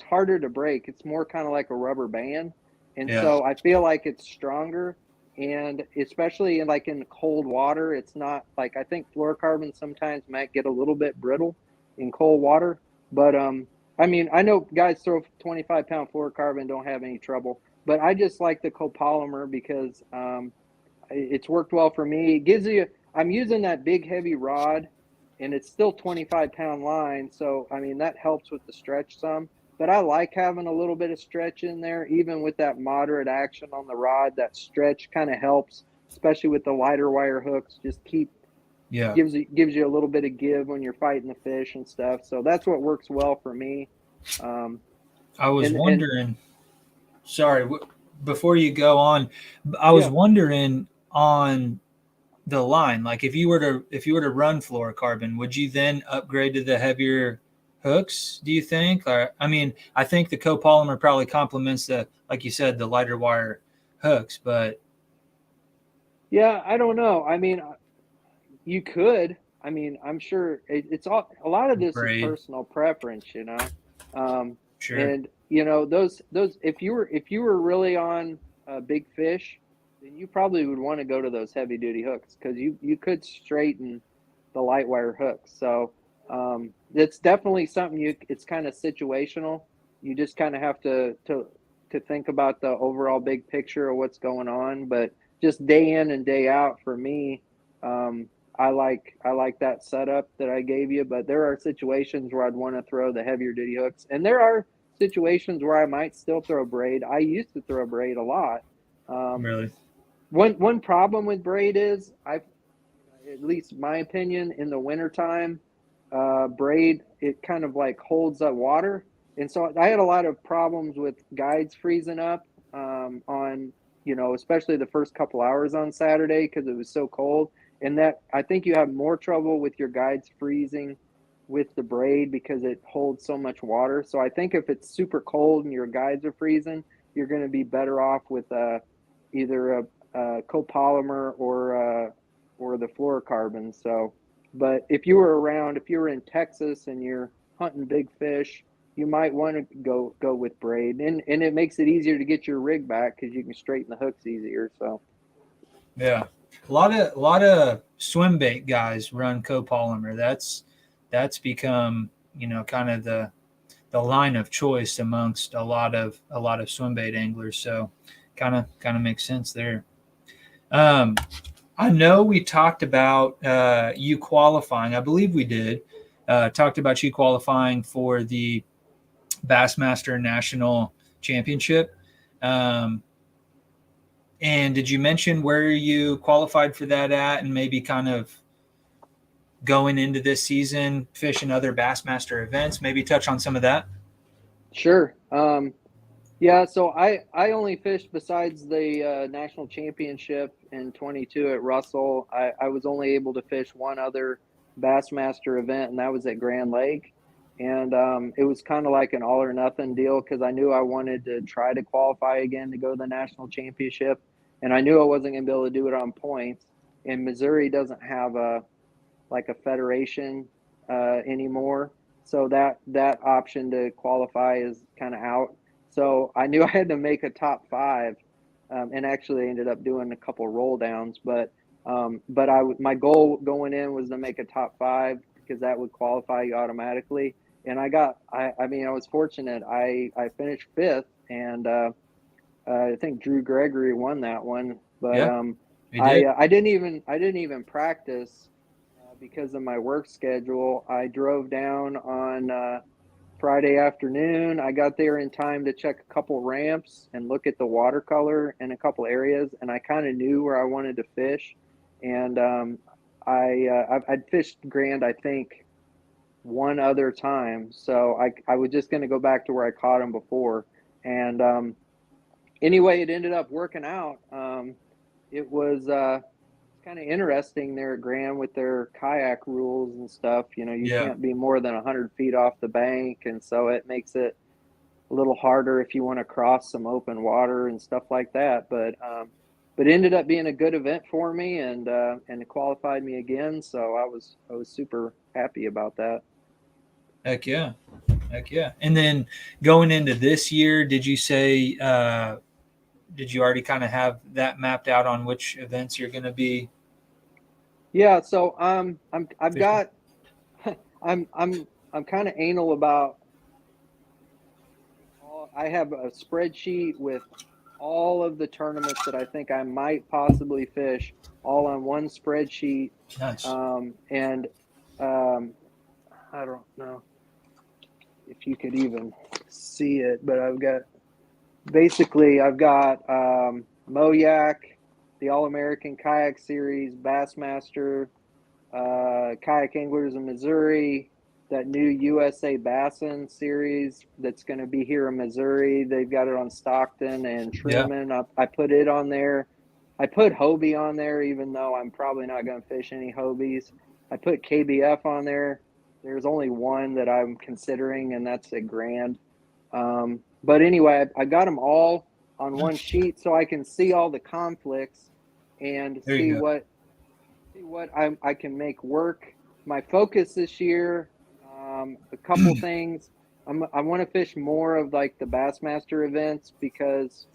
harder to break. It's more kind of like a rubber band. And so I feel like it's stronger, and especially in cold water, it's not like, I think fluorocarbon sometimes might get a little bit brittle in cold water, but I know guys throw 25-pound fluorocarbon, don't have any trouble, but I just like the copolymer because it's worked well for me. It gives you, I'm using that big heavy rod, and it's still 25-pound line, so that helps with the stretch some. But I like having a little bit of stretch in there, even with that moderate action on the rod. That stretch kind of helps, especially with the lighter wire hooks. Just gives you a little bit of give when you're fighting the fish and stuff. So that's what works well for me. I was wondering. Sorry, before you go on, I was wondering on the line. Like if you were to run fluorocarbon, would you then upgrade to the heavier hooks, do you think? Or I think the copolymer probably complements the, like you said, the lighter wire hooks, but I don't know. You could. I'm sure it's all, a lot of this is personal preference, Sure. And those if you were really on big fish, then you probably would want to go to those heavy duty hooks, because you could straighten the light wire hooks. So it's definitely something it's kind of situational. You just kind of have to think about the overall big picture of what's going on. But just day in and day out for me, I like that setup that I gave you. But there are situations where I'd want to throw the heavier duty hooks, and there are situations where I might still throw braid. I used to throw braid a lot. Really? One problem with braid is, at least my opinion, in the wintertime, braid, it kind of like holds up water. And so I had a lot of problems with guides freezing up on, especially the first couple hours on Saturday, because it was so cold. And that, I think you have more trouble with your guides freezing with the braid because it holds so much water. So I think if it's super cold and your guides are freezing, you're going to be better off with either a copolymer or the fluorocarbon. So, but if you were in Texas and you're hunting big fish, you might want to go with braid, and it makes it easier to get your rig back because you can straighten the hooks easier. So Yeah, a lot of swim bait guys run copolymer. That's become, kind of the line of choice amongst a lot of swim bait anglers. So kind of makes sense there. Um, I know we talked about you qualifying. I believe we did. Talked about you qualifying for the Bassmaster National Championship. Um, and did you mention where you qualified for that at, and maybe kind of going into this season, fishing other Bassmaster events? Maybe touch on some of that. sure. Yeah, so I only fished besides the national championship in 22 at Russell. I was only able to fish one other Bassmaster event, and that was at Grand Lake. And it was kind of like an all or nothing deal because I knew I wanted to try to qualify again to go to the national championship, and I knew I wasn't going to be able to do it on points. And Missouri doesn't have a federation anymore, so that option to qualify is kind of out. So I knew I had to make a top five, and actually ended up doing a couple roll downs. But my goal going in was to make a top five because that would qualify you automatically. And I mean, I was fortunate. I finished fifth, and I think Drew Gregory won that one. But Yeah, we did. I didn't even practice because of my work schedule. I drove down on Friday afternoon. I got there in time to check a couple ramps and look at the watercolor in a couple areas, and I kind of knew where I wanted to fish. And I'd fished Grand, I think, one other time, so I was just going to go back to where I caught him before. And anyway, it ended up working out. It was kind of interesting there at Grand with their kayak rules and stuff. You Yeah. can't be more than 100 feet off the bank, and so it makes it a little harder if you want to cross some open water and stuff like that. But it ended up being a good event for me, and it qualified me again. So I was super happy about that. Heck yeah. Heck yeah. And then going into this year, did you say, did you already kind of have that mapped out on which events you're going to be Yeah. So I've fishing? got I'm kind of anal about. I have a spreadsheet with all of the tournaments that I think I might possibly fish all on one spreadsheet. Nice. And um, I don't know if you could even see it, but I've got Mo Yak, the AllAmerican Kayak Series, Bassmaster, Kayak Anglers in Missouri, that new USA Bassin series that's going to be here in Missouri. They've got it on Stockton and Yeah. Truman. I put it on there. I put Hobie on there, even though I'm probably not going to fish any Hobies. I put KBF on there. There's only one that I'm considering, and that's a Grand. But anyway, I got them all on one sheet so I can see all the conflicts and There see you go. what I can make work. My focus this year, a couple things. I want to fish more of like the Bassmaster events because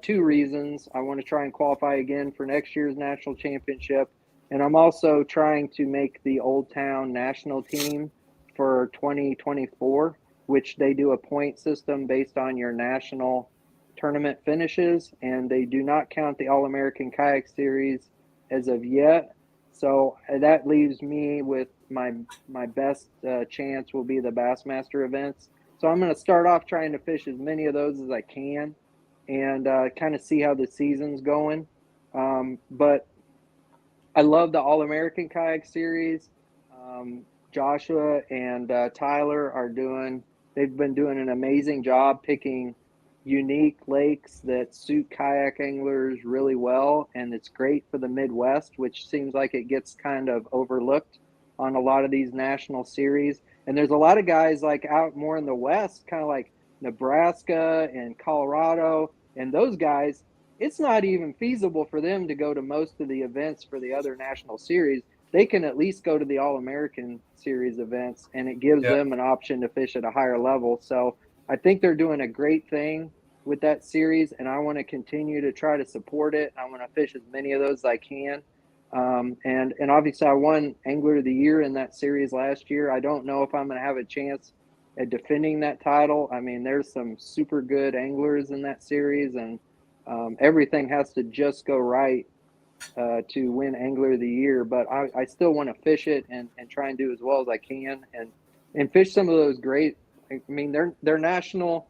two reasons. I want to try and qualify again for next year's national championship, and I'm also trying to make the Old Town national team for 2024, which they do a point system based on your national tournament finishes, and they do not count the All-American Kayak Series as of yet. So that leaves me with my best chance will be the Bassmaster events. So I'm going to start off trying to fish as many of those as I can, and kind of see how the season's going. But I love the All American Kayak Series. Joshua and Tyler they've been doing an amazing job picking unique lakes that suit kayak anglers really well. And it's great for the Midwest, which seems like it gets kind of overlooked. on a lot of these national series. And there's a lot of guys like out more in the West, kind of like Nebraska and Colorado, and those guys, it's not even feasible for them to go to most of the events for the other national series. They can at least go to the All-American series events, and it gives Yeah. them an option to fish at a higher level. So I think they're doing a great thing with that series, and I want to continue to try to support it. I want to fish as many of those as I can. And obviously I won Angler of the Year in that series last year. I don't know if I'm going to have a chance at defending that title. I mean, there's some super good anglers in that series, and everything has to just go right to win Angler of the Year. But I still want to fish it and try and do as well as I can and fish some of those great. I mean, they're national.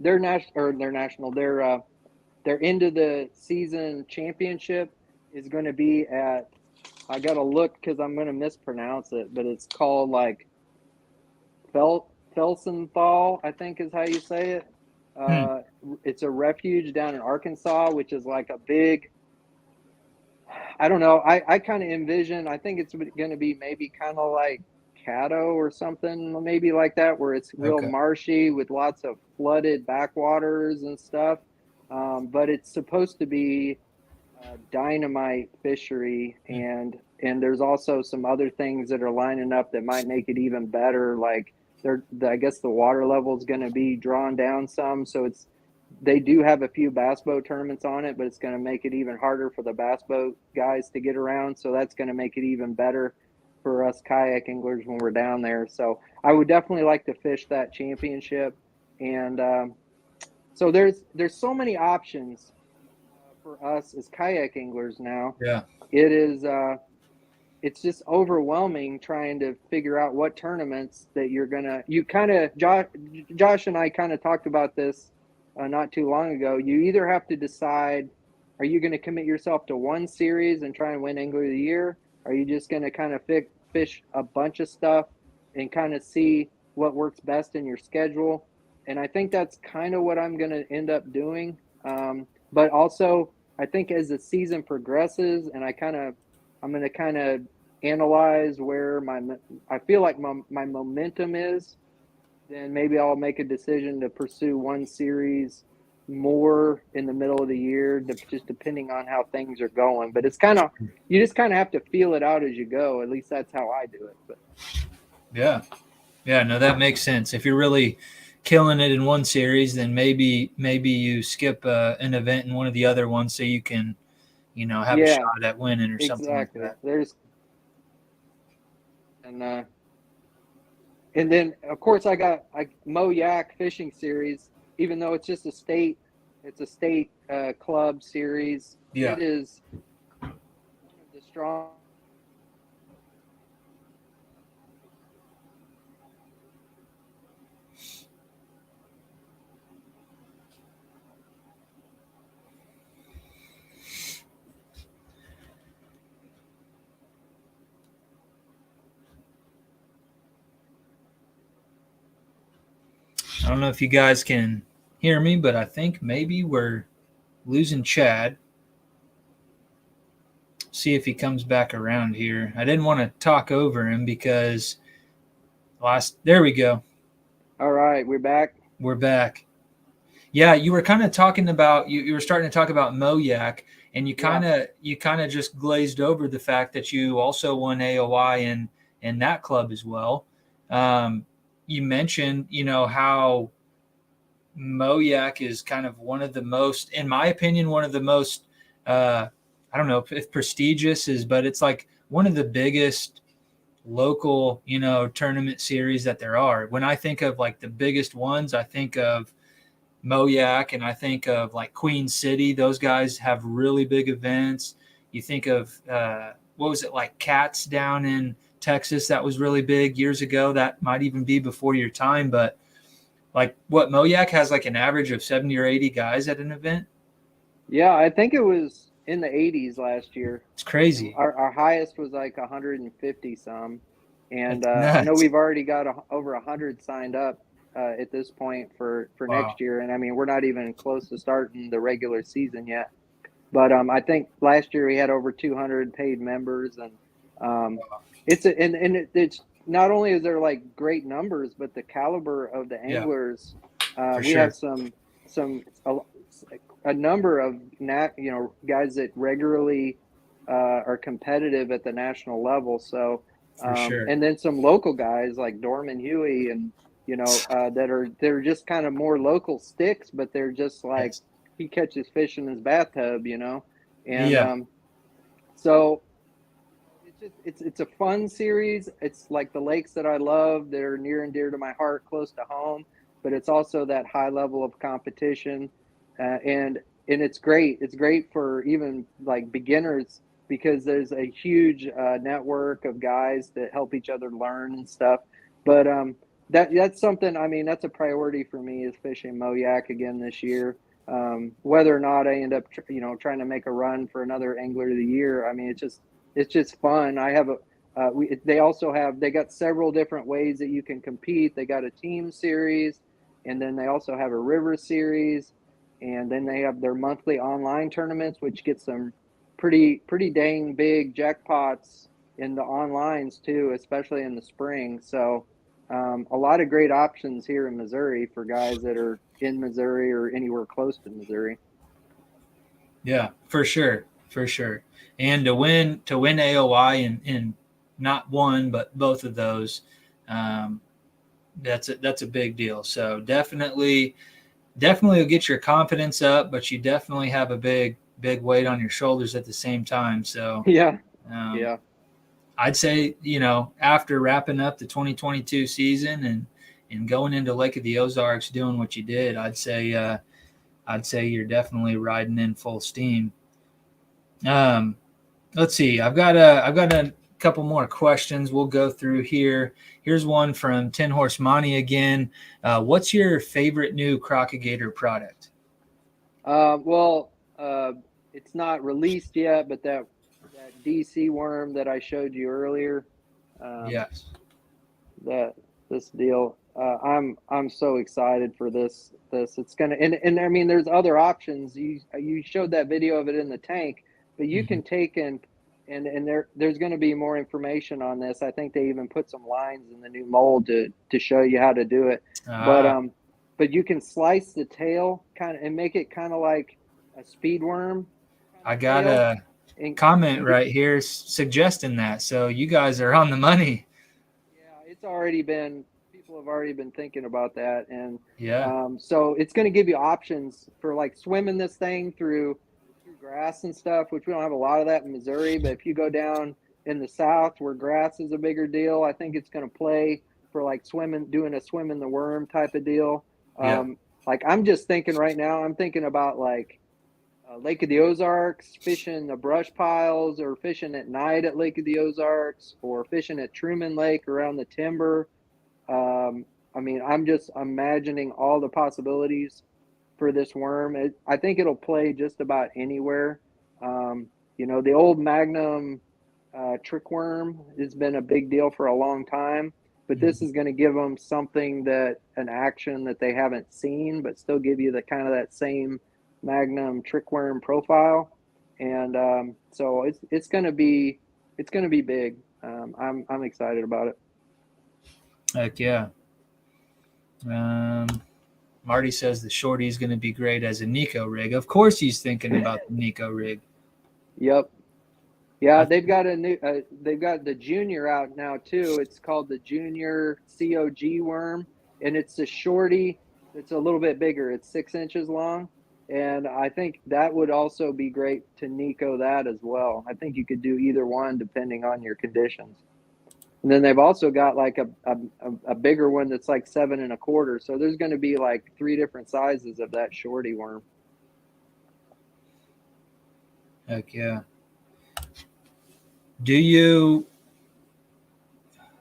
Their end of the season championship is going to be at, I got to look because I'm going to mispronounce it, but it's called like Felsenthal, I think is how you say it. It's a refuge down in Arkansas, which is like a big, I don't know. I kind of envision, I think it's going to be maybe kind of like Caddo or something, maybe like that, where it's real marshy with lots of flooded backwaters and stuff. But it's supposed to be dynamite fishery, and there's also some other things that are lining up that might make it even better. Like I guess the water level is going to be drawn down some, so they do have a few bass boat tournaments on it, but it's going to make it even harder for the bass boat guys to get around. So that's going to make it even better for us kayak anglers when we're down there. So I would definitely like to fish that championship. And so there's so many options for us as kayak anglers now. Yeah. It is it's just overwhelming trying to figure out what tournaments that Josh and I kind of talked about this not too long ago. You either have to decide, are you going to commit yourself to one series and try and win Angler of the Year? Are you just going to kind of fish a bunch of stuff and kind of see what works best in your schedule? And I think that's kind of what I'm going to end up doing. But also, I think as the season progresses, and I'm going to kind of analyze where I feel like my momentum is, then maybe I'll make a decision to pursue one series more in the middle of the year, just depending on how things are going. But it's you just kind of have to feel it out as you go. At least that's how I do it. But yeah, no, that makes sense. If you're really killing it in one series, then maybe you skip an event in one of the other ones so you can, have a shot at winning or something like that. And then of course I got Mo Yak fishing series, even though it's just a state club series. Yeah. It is one of the strong. I don't know if you guys can hear me, but I think maybe we're losing Chad. See if he comes back around here. I didn't want to talk over him because there we go. All right, we're back. We're back. Yeah, you were kind of talking about you were starting to talk about Moyak, and you kind of just glazed over the fact that you also won AOI in that club as well. You mentioned, how Moyak is kind of one of the most, in my opinion, one of the most, I don't know if prestigious is, but it's like one of the biggest local, tournament series that there are. When I think of like the biggest ones, I think of Moyak and I think of like Queen City. Those guys have really big events. You think of, what was it, like Cats down in Texas that was really big years ago. That might even be before your time, but like what Moyak has like an average of 70 or 80 guys at an event. Yeah, I think it was in the 80s last year. It's crazy. Our highest was like 150 some. And I know we've already got over 100 signed up at this point for next year. And I mean, we're not even close to starting the regular season yet. But I think last year we had over 200 paid members, and It's not only is there like great numbers, but the caliber of the Yeah, anglers. for We have sure. some a number of guys that regularly are competitive at the national level. So For sure. and then some local guys like Dorman Huey and they're just kind of more local sticks, but they're just like Yes. he catches fish in his bathtub, and Yeah. so it's a fun series. It's like the lakes that I love. They're near and dear to my heart, close to home. But it's also that high level of competition, and it's great. It's great for even like beginners because there's a huge network of guys that help each other learn and stuff. But that's something. I mean, that's a priority for me is fishing Moyak again this year. Whether or not I end up, trying to make a run for another Angler of the Year. I mean, it's just fun. I have they got several different ways that you can compete. They got a team series, and then they also have a river series, and then they have their monthly online tournaments, which get some pretty dang big jackpots in the onlines too, especially in the spring. So a lot of great options here in Missouri for guys that are in Missouri or anywhere close to Missouri. Yeah, for sure. For sure. And to win AOI in not one but both of those, um, that's a big deal. So definitely will get your confidence up, but you definitely have a big weight on your shoulders at the same time. So Yeah, um, yeah. I'd say after wrapping up the 2022 season and going into Lake of the Ozarks doing what you did, I'd say you're definitely riding in full steam. Um, let's see. I've got a couple more questions we'll go through here. Here's one from 10 Horse Money again. What's your favorite new Crocagator product? Well, it's not released yet, but that DC worm that I showed you earlier, um, Yes. that this deal, I'm so excited for this. It's gonna and I mean, there's other options. You showed that video of it in the tank, but you Mm-hmm. can take and there's going to be more information on this. I think they even put some lines in the new mold to show you how to do it. But Ah, but you can slice the tail kind of and make it kind of like a speed worm kind I of got tail a and comment and get right here suggesting that. So you guys are on the money. yeah, it's already been people have already been thinking about that, and Yeah. so it's going to give you options for like swimming this thing through grass and stuff, which we don't have a lot of that in Missouri. But if you go down in the South where grass is a bigger deal, I think it's going to play for like swimming, doing a swim in the worm type of deal. Yeah. Like I'm just thinking right now, I'm thinking about like Lake of the Ozarks, fishing the brush piles, or fishing at night at Lake of the Ozarks, or fishing at Truman Lake around the timber. I mean, I'm just imagining all the possibilities for this worm. I think it'll play just about anywhere. The old Magnum trick worm has been a big deal for a long time, but this Mhm. is going to give them something an action that they haven't seen, but still give you the kind of that same Magnum trick worm profile. And so it's going to be big. I'm excited about it. Heck yeah. Um, Marty says the shorty is going to be great as a Nico rig. Of course, he's thinking about the Nico rig. Yep. Yeah, I, they've got the junior out now too. It's called the Junior COG worm, and it's a shorty that's a little bit bigger. It's 6 inches long, and I think that would also be great to Nico that as well. I think you could do either one depending on your conditions. And then they've also got like a bigger one that's like 7 1/4. So there's going to be like three different sizes of that shorty worm. heck yeah. Do you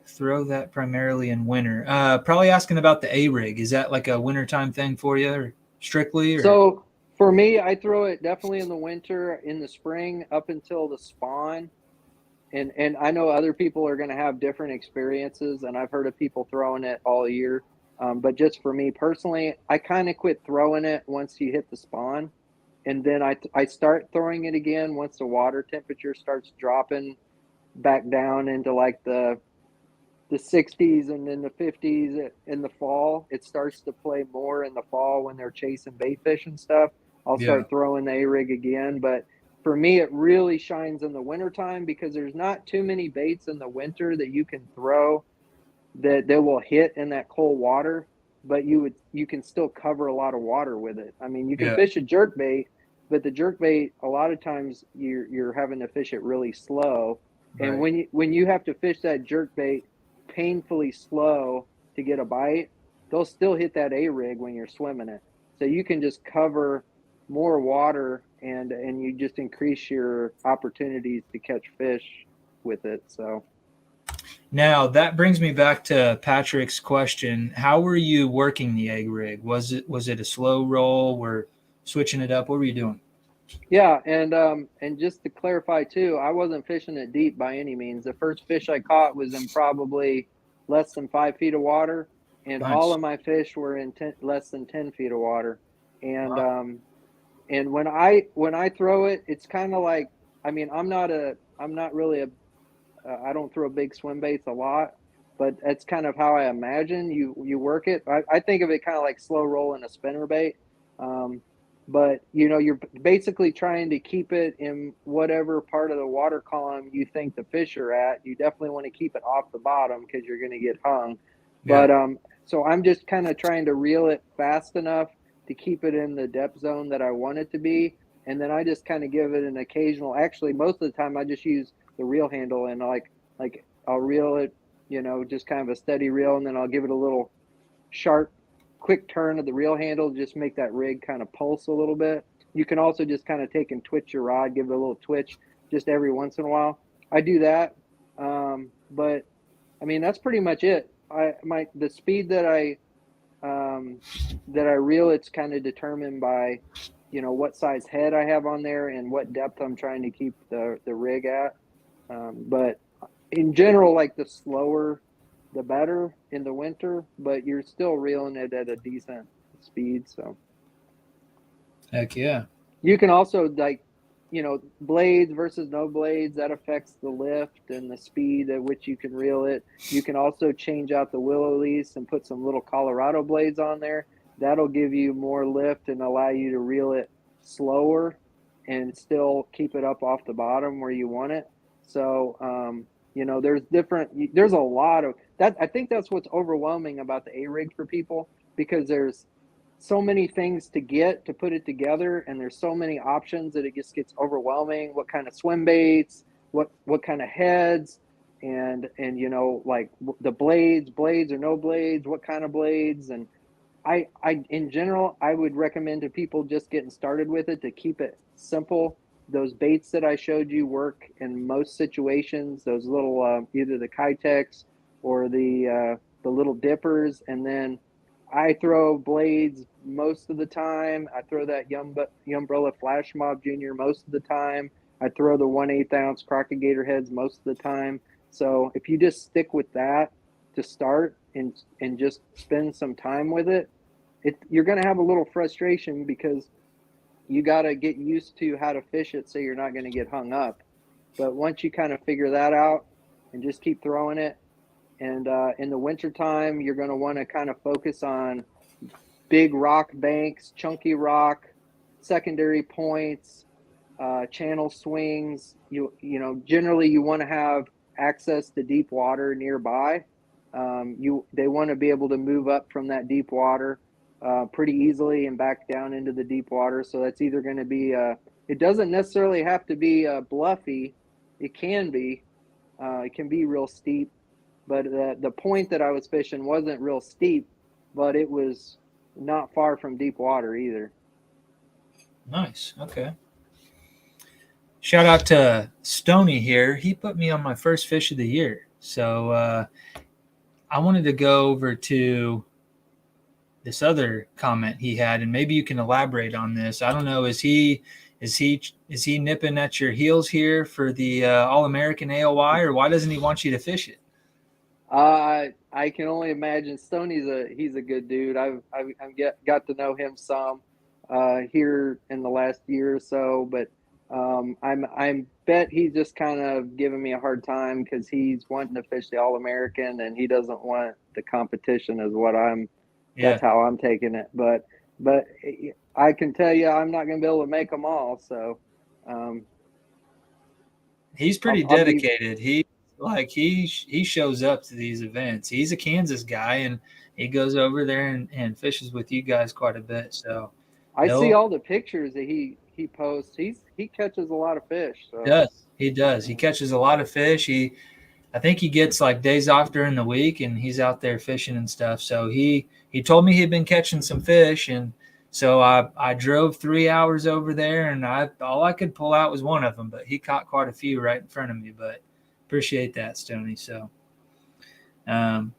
throw that primarily in winter? Probably asking about the A rig. Is that like a wintertime thing for you, or strictly, or? So for me, I throw it definitely in the winter, in the spring, up until the spawn. And I know other people are going to have different experiences, and I've heard of people throwing it all year. But just for me personally, I kind of quit throwing it once you hit the spawn, and then I start throwing it again once the water temperature starts dropping back down into like the 60s and then the 50s in the fall. It starts to play more in the fall when they're chasing bait fish and stuff. I'll Yeah. start throwing the A-rig again. But for me, it really shines in the wintertime because there's not too many baits in the winter that you can throw that they will hit in that cold water, but you can still cover a lot of water with it. I mean, you can Yeah. fish a jerk bait, but the jerk bait a lot of times you're having to fish it really slow. And Right. when you have to fish that jerk bait painfully slow to get a bite, they'll still hit that A-rig when you're swimming it. So you can just cover more water and you just increase your opportunities to catch fish with it. So Now that brings me back to Patrick's question. How were you working the egg rig? Was it a slow roll? We're switching it up. What were you doing? yeah, and just to clarify too, I wasn't fishing it deep by any means. The first fish I caught was in probably less than 5 feet of water, and all Nice. of my fish were in less than 10 feet of water. And Wow. and when I throw it, it's kind of like, I mean, I'm not really a I don't throw big swim baits a lot, but that's kind of how I imagine you work it. I think of it kind of like slow rolling a spinner bait. Um, but you know, you're basically trying to keep it in whatever part of the water column you think the fish are at. You definitely want to keep it off the bottom because you're going to get hung. Yeah. But so I'm just kind of trying to reel it fast enough to keep it in the depth zone that I want it to be. And then I just kind of give it an occasional, actually, most of the time I just use the reel handle and like I'll reel it, you know, just kind of a steady reel, and then I'll give it a little sharp, quick turn of the reel handle, just make that rig kind of pulse a little bit. You can also just kind of take and twitch your rod, give it a little twitch just every once in a while. I do that, but I mean that's pretty much it. The speed that I reel, it's kind of determined by, you know, what size head I have on there and what depth I'm trying to keep the rig at. But in general, like the slower, the better in the winter, but you're still reeling it at a decent speed. So Heck yeah. you can also like, you know, blades versus no blades, that affects the lift and the speed at which you can reel it. You can also change out the willow lease and put some little Colorado blades on there. That'll give you more lift and allow you to reel it slower and still keep it up off the bottom where you want it. So, you know, there's a lot of that. I think that's what's overwhelming about the A-rig for people, because there's so many things to get to put it together, and there's so many options that it just gets overwhelming. What kind of swim baits, what kind of heads, and you know, like the blades or no blades, what kind of blades. And I in general, I would recommend to people just getting started with it to keep it simple. Those baits that I showed you work in most situations. Those little either the Kitex or the little dippers. And then I throw blades most of the time. I throw that Umbrella Flash Mob Junior most of the time. I throw the 1/8 ounce Crockett Gator heads most of the time. So if you just stick with that to start and just spend some time with it, you're going to have a little frustration because you got to get used to how to fish it so you're not going to get hung up. But once you kind of figure that out and just keep throwing it, and in the wintertime, you're going to want to kind of focus on big rock banks, chunky rock, secondary points, channel swings. You know, generally you want to have access to deep water nearby. They want to be able to move up from that deep water pretty easily and back down into the deep water. So that's either going to be it doesn't necessarily have to be bluffy. It can be. It can be real steep, but the point that I was fishing wasn't real steep, but it was not far from deep water either. Nice. Okay. Shout out to Stony here. He put me on my first fish of the year. So I wanted to go over to this other comment he had, and maybe you can elaborate on this. I don't know. Is he nipping at your heels here for the All-American AOY, or why doesn't he want you to fish it? I can only imagine. He's a good dude. Got to know him some here in the last year or so, but I'm bet he's just kind of giving me a hard time because he's wanting to fish the AllAmerican and he doesn't want the competition is what Yeah. that's how I'm taking it. But I can tell you, I'm not going to be able to make them all. So, He's pretty I'll be, dedicated. He shows up to these events. He's a Kansas guy, and he goes over there and fishes with you guys quite a bit. So I see he'll all the pictures that he posts. He catches a lot of fish. So, does he does he catches a lot of fish. I think he gets like days off during the week, and he's out there fishing and stuff. So he told me he'd been catching some fish, and so I drove 3 hours over there, and all I could pull out was one of them, but he caught quite a few right in front of me. But appreciate that, Stoney. So, um,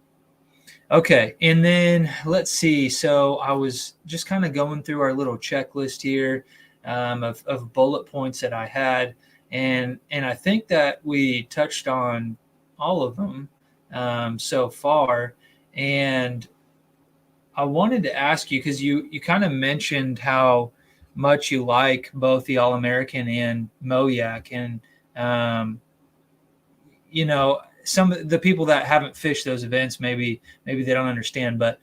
okay, and then let's see. So I was just kind of going through our little checklist here of bullet points that I had, and I think that we touched on all of them so far. And I wanted to ask you because you kind of mentioned how much you like both the AllAmerican and Moyak, and um, some of the people that haven't fished those events maybe they don't understand, but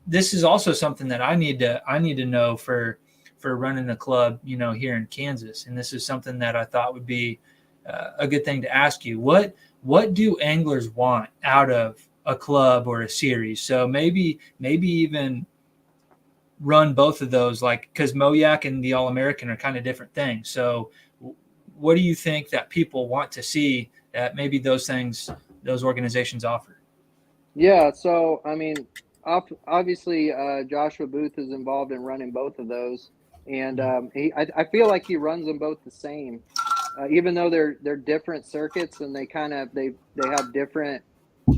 this is also something that I need to know for running a club here in Kansas, and this is something that I thought would be a good thing to ask you. What do anglers want out of a club or a series? So maybe even run both of those, like, because Moyak and the AllAmerican are kind of different things. So what do you think that people want to see that maybe those organizations offer? yeah. So, I mean, obviously, Joshua Booth is involved in running both of those. And I feel like he runs them both the same. Even though they're different circuits and they have different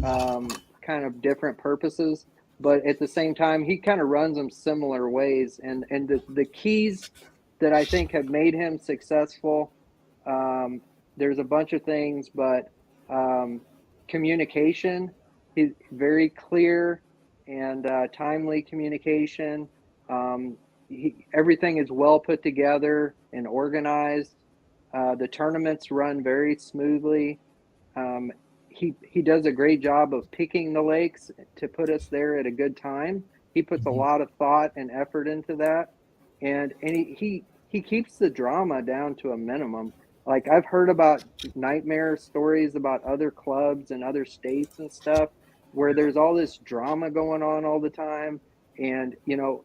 kind of different purposes, but at the same time he kind of runs them similar ways. And the keys that I think have made him successful, there's a bunch of things, but communication, he's very clear and timely communication. Everything is well put together and organized. The tournaments run very smoothly. Um, he does a great job of picking the lakes to put us there at a good time. He puts a Mhm. lot of thought and effort into that, and he keeps the drama down to a minimum. Like, I've heard about nightmare stories about other clubs and other states and stuff where there's all this drama going on all the time. And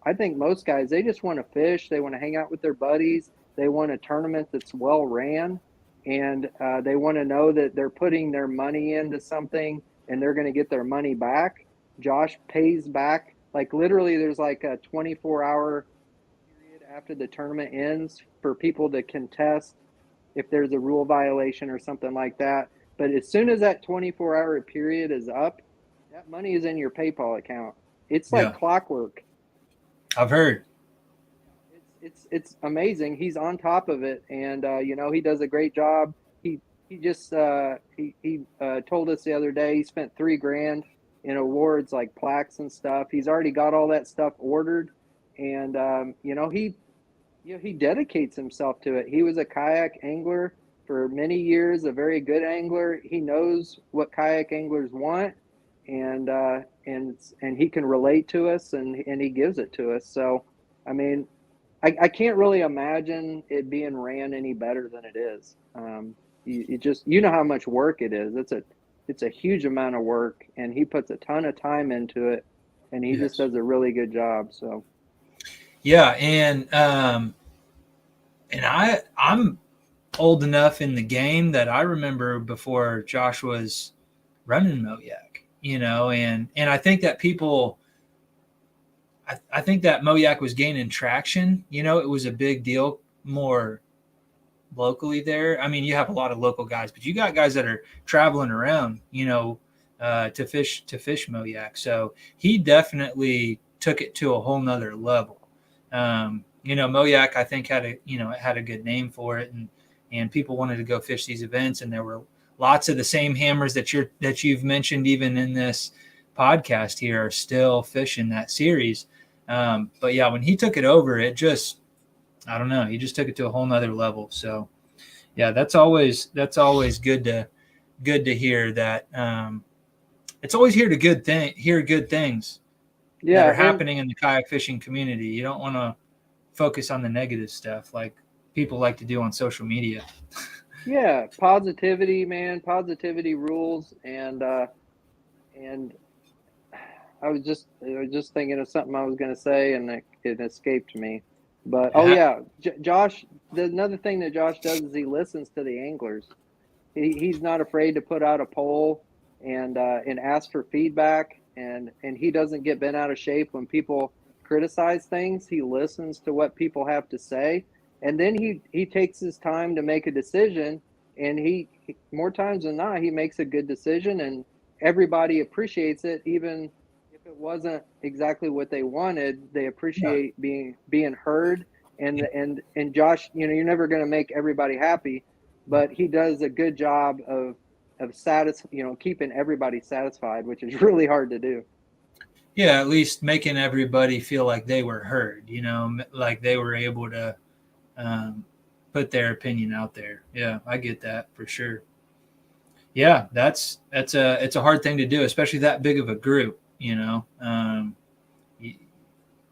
I think most guys, they just want to fish, they want to hang out with their buddies, they want a tournament that's well ran, and they want to know that they're putting their money into something and they're going to get their money back. Josh pays back, like, literally there's like a 24-hour period after the tournament ends for people to contest if there's a rule violation or something like that. But as soon as that 24-hour period is up, that money is in your PayPal account. It's like Yeah, clockwork. I've heard. It's amazing. He's on top of it, and he does a great job. He just he told us the other day he spent $3,000 in awards, like plaques and stuff. He's already got all that stuff ordered, and he dedicates himself to it. He was a kayak angler for many years, a very good angler. He knows what kayak anglers want, and and he can relate to us, and he gives it to us. So, I mean, I can't really imagine it being ran any better than it is. You just how much work it is. It's a huge amount of work, and he puts a ton of time into it, and he just Yes. does a really good job. So Yeah, and I'm old enough in the game that I remember before Josh was running Moyak, and I think that I think that Moyak was gaining traction. It was a big deal more locally there. I mean, you have a lot of local guys, but you got guys that are traveling around, to fish Moyak. So he definitely took it to a whole nother level. Moyak, I think, had a good name for it, and people wanted to go fish these events, and there were lots of the same hammers that you've mentioned even in this podcast here are still fishing that series. But yeah, when he took it over, it just, I don't know, he just took it to a whole nother level. So Yeah, that's always good to hear that. It's always hear good things that Yeah, are and happening in the kayak fishing community. You don't want to focus on the negative stuff like people like to do on social media. yeah, positivity, man, positivity rules. And I was just thinking of something I was going to say, and it escaped me. But oh Ha- yeah, Josh. Another thing that Josh does is he listens to the anglers. He's not afraid to put out a poll and ask for feedback, and he doesn't get bent out of shape when people criticize things. He listens to what people have to say, and then he takes his time to make a decision, and he more times than not he makes a good decision, and everybody appreciates it, even if it wasn't exactly what they wanted. They yeah. appreciate being heard. And Josh, you're never going to make everybody happy, but he does a good job of keeping everybody satisfied, which is really hard to do. Yeah, at least making everybody feel like they were heard, like they were able to um, put their opinion out there. Yeah, I get that for sure. Yeah, it's a hard thing to do, especially that big of a group.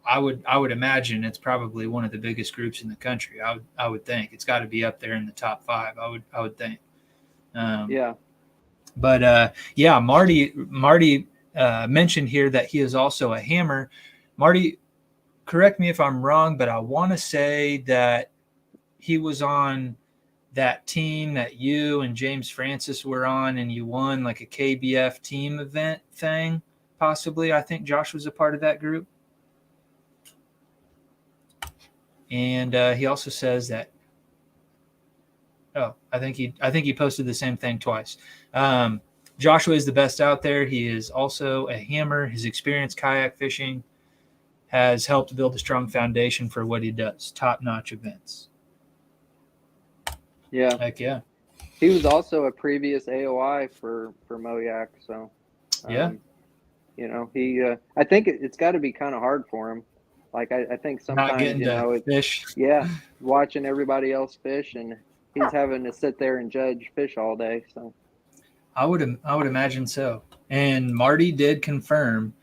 I would imagine it's probably one of the biggest groups in the country. I would think it's got to be up there in the top five. I would think. Um, Yeah. but yeah, Marty mentioned here that he is also a hammer. Marty, correct me if I'm wrong, but I want to say that he was on that team that you and James Francis were on, and you won like a KBF team event thing. Possibly, I think Josh was a part of that group. And he also says that. Oh, I think he posted the same thing twice. Um, Joshua is the best out there. He is also a hammer. His experience kayak fishing has helped build a strong foundation for what he does. Top notch events. Yeah. Heck yeah. He was also a previous AOI for Moyak. So, Yeah. um, he, I think it's got to be kind of hard for him. Like, I think Not sometimes, getting to fish. yeah, watching everybody else fish, and he's having to sit there and judge fish all day. So, I would imagine so. And Marty did confirm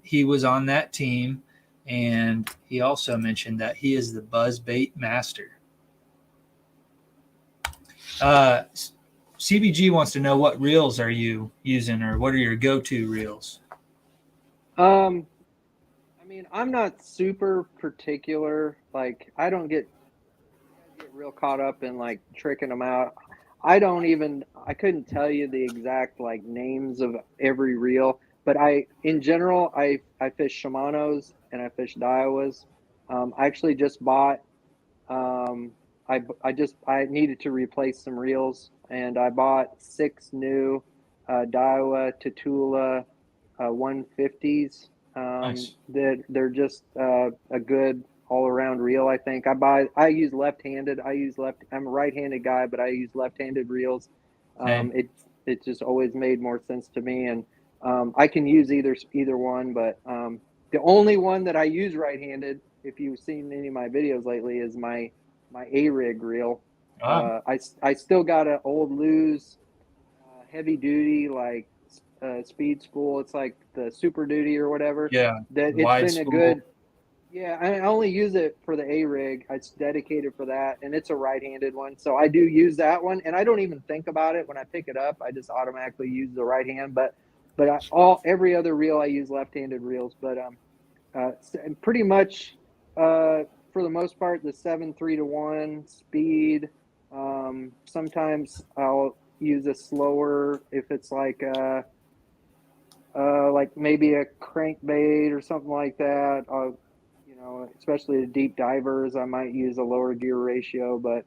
he was on that team, and he also mentioned that he is the buzz bait master. Uh, CBG wants to know what reels are you using, or what are your go-to reels? um, I mean, I'm not super particular. Like, I don't get you guys get real caught up in like tricking them out. I couldn't tell you the exact like names of every reel, but in general, I fish Shimano's and I fish Daiwas. I actually just bought, um, I needed to replace some reels, and I bought six new Daiwa Tatula 150s. Nice. That they're just a good all around reel. I think I use left-handed. I'm a right-handed guy, but I use left-handed reels. Same. It just always made more sense to me, and I can use either one. But the only one that I use right-handed, if you've seen any of my videos lately, is my A-rig reel. Ah, I still got an old Lew's heavy duty like speed spool. It's like the Super Duty or whatever. yeah. That it's Wide been a spool. good. Yeah, I only use it for the A rig. It's dedicated for that, and it's a right-handed one, so I do use that one. And I don't even think about it when I pick it up. I just automatically use the right hand. But every other reel I use left-handed reels. But pretty much for the most part, the 7.3-1 speed. Sometimes I'll use a slower if it's like maybe a crankbait or something like that. Especially the deep divers, I might use a lower gear ratio, but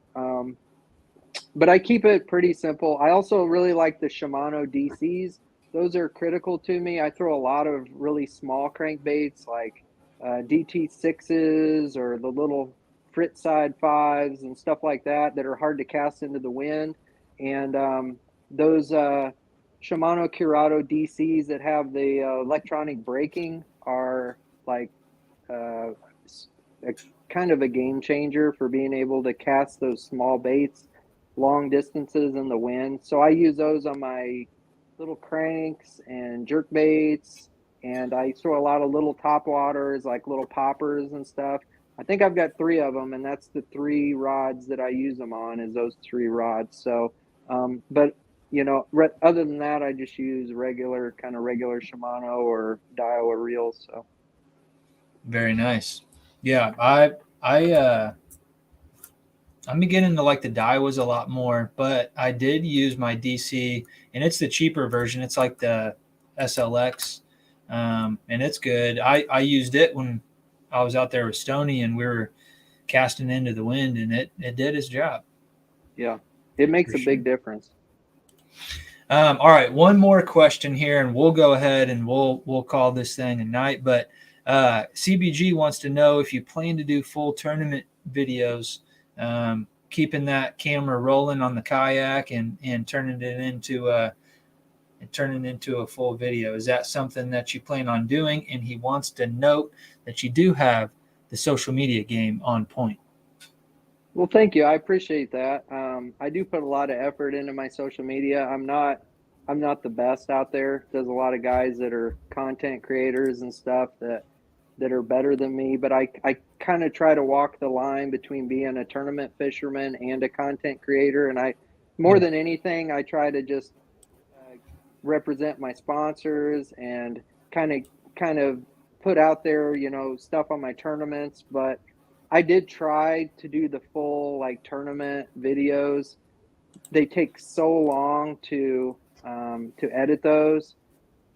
I keep it pretty simple. I also really like the Shimano DCs. Those are critical to me. I throw a lot of really small crankbaits like DT6s or the little Fritz side fives and stuff like that are hard to cast into the wind. And those Shimano Curado DCs that have the electronic braking are like uh, a kind of a game changer for being able to cast those small baits long distances in the wind. So I use those on my little cranks and jerk baits, and I throw a lot of little top waters, like little poppers and stuff. I think I've got 3 of them, and that's the 3 rods that I use them on, is those 3 rods. So, but other than that, I just use regular Shimano or Daiwa reels. So Very nice. Yeah, I'm beginning to like the Daiwas a lot more, but I did use my DC, and it's the cheaper version. It's like the SLX, and it's good. I used it when I was out there with Stoney, and we were casting into the wind, and it did its job. yeah, it makes For a sure. big difference. All right, one more question here, and we'll go ahead and we'll call this thing a night. But CBG wants to know if you plan to do full tournament videos, keeping that camera rolling on the kayak and turning it into a full video. Is that something that you plan on doing? And he wants to note that you do have the social media game on point. Well, thank you. I appreciate that. I do put a lot of effort into my social media. I'm not the best out there. There's a lot of guys that are content creators and stuff that are better than me, but I kind of try to walk the line between being a tournament fisherman and a content creator. And more than anything, I try to just represent my sponsors and kind of put out there, stuff on my tournaments. But I did try to do the full like tournament videos. They take so long to edit those,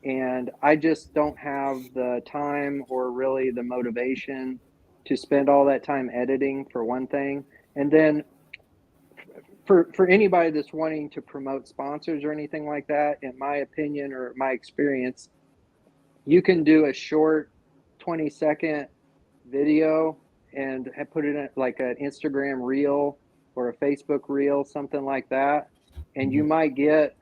and I just don't have the time or really the motivation to spend all that time editing, for one thing. And then for anybody that's wanting to promote sponsors or anything like that, in my opinion or my experience, you can do a short 20-second video and put it in like an Instagram reel or a Facebook reel, something like that. And you might get,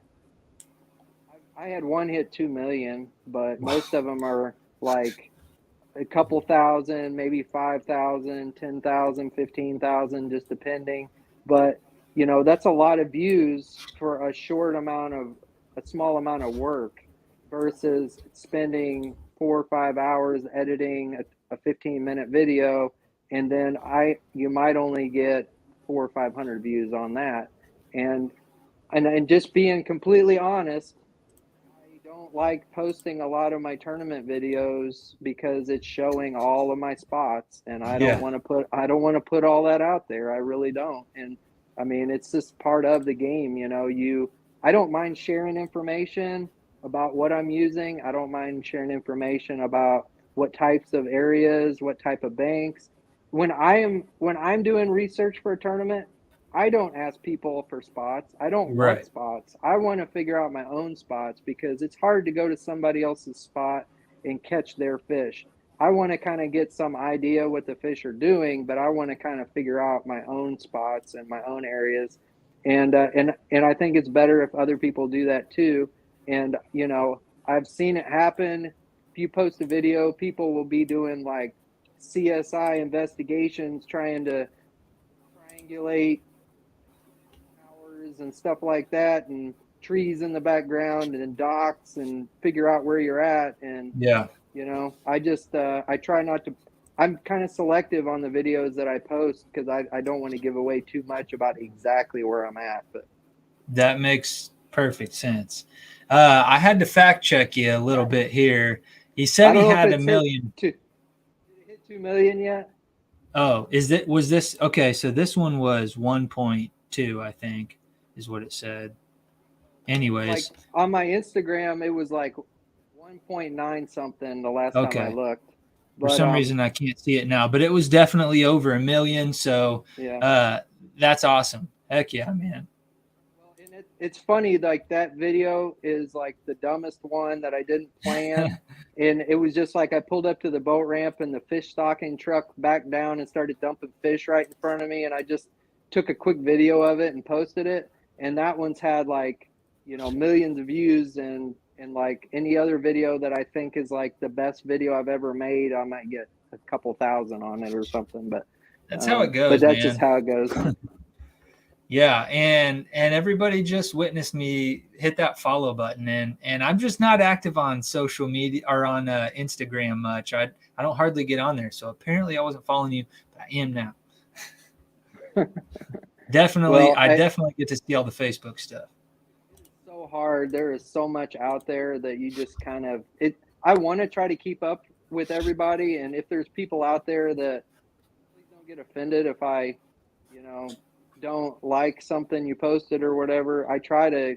I had one hit 2 million, but most of them are like a couple thousand, maybe 5,000, 10,000, 15,000, just depending. But, that's a lot of views for a small amount of work versus spending 4 or 5 hours editing a 15-minute video. And then you might only get 400 or 500 views on that. And just being completely honest, I don't like posting a lot of my tournament videos because it's showing all of my spots, and I don't want to put all that out there. I really don't. And I mean, it's just part of the game. I don't mind sharing information about what I'm using. I don't mind sharing information about what types of areas, what type of banks. When I'm doing research for a tournament, I don't ask people for spots. I don't want Right. spots. I want to figure out my own spots, because it's hard to go to somebody else's spot and catch their fish. I want to kind of get some idea what the fish are doing, but I want to kind of figure out my own spots and my own areas. And I think it's better if other people do that too. And I've seen it happen. If you post a video, people will be doing like CSI investigations, trying to triangulate towers and stuff like that, and trees in the background and docks, and figure out where you're at. And Yeah. I just I try not to. I'm kind of selective on the videos that I post, because I don't want to give away too much about exactly where I'm at. But That makes perfect sense. I had to fact check you a little bit here. He I said don't he know if had a it's million. did it hit 2 million yet? Oh, was this okay? So this one was 1.2, I think, is what it said. Like Anyways, on my Instagram, it was like 1.9 something the last time I okay. looked. For But some reason, I can't see it now, but it was definitely over a million. So yeah. that's awesome. Heck yeah, man. Well, and it's funny, like that video is like the dumbest one that I didn't plan. And it was just like I pulled up to the boat ramp, and the fish stocking truck backed down and started dumping fish right in front of me. And I just took a quick video of it and posted it. And that one's had like, millions of views. And like any other video that I think is like the best video I've ever made, I might get a couple thousand on it or something. That's how it But goes, that's just man. how it goes. Yeah, and everybody just witnessed me hit that follow button, and I'm just not active on social media or on Instagram much. I don't hardly get on there, so apparently I wasn't following you, but I am now. Definitely, Well, I definitely get to see all the Facebook stuff. so hard. There is so much out there that you just kind of it. I want to try to keep up with everybody, and if there's people out there that please don't get offended if I, you know, don't like something you posted or whatever. I try to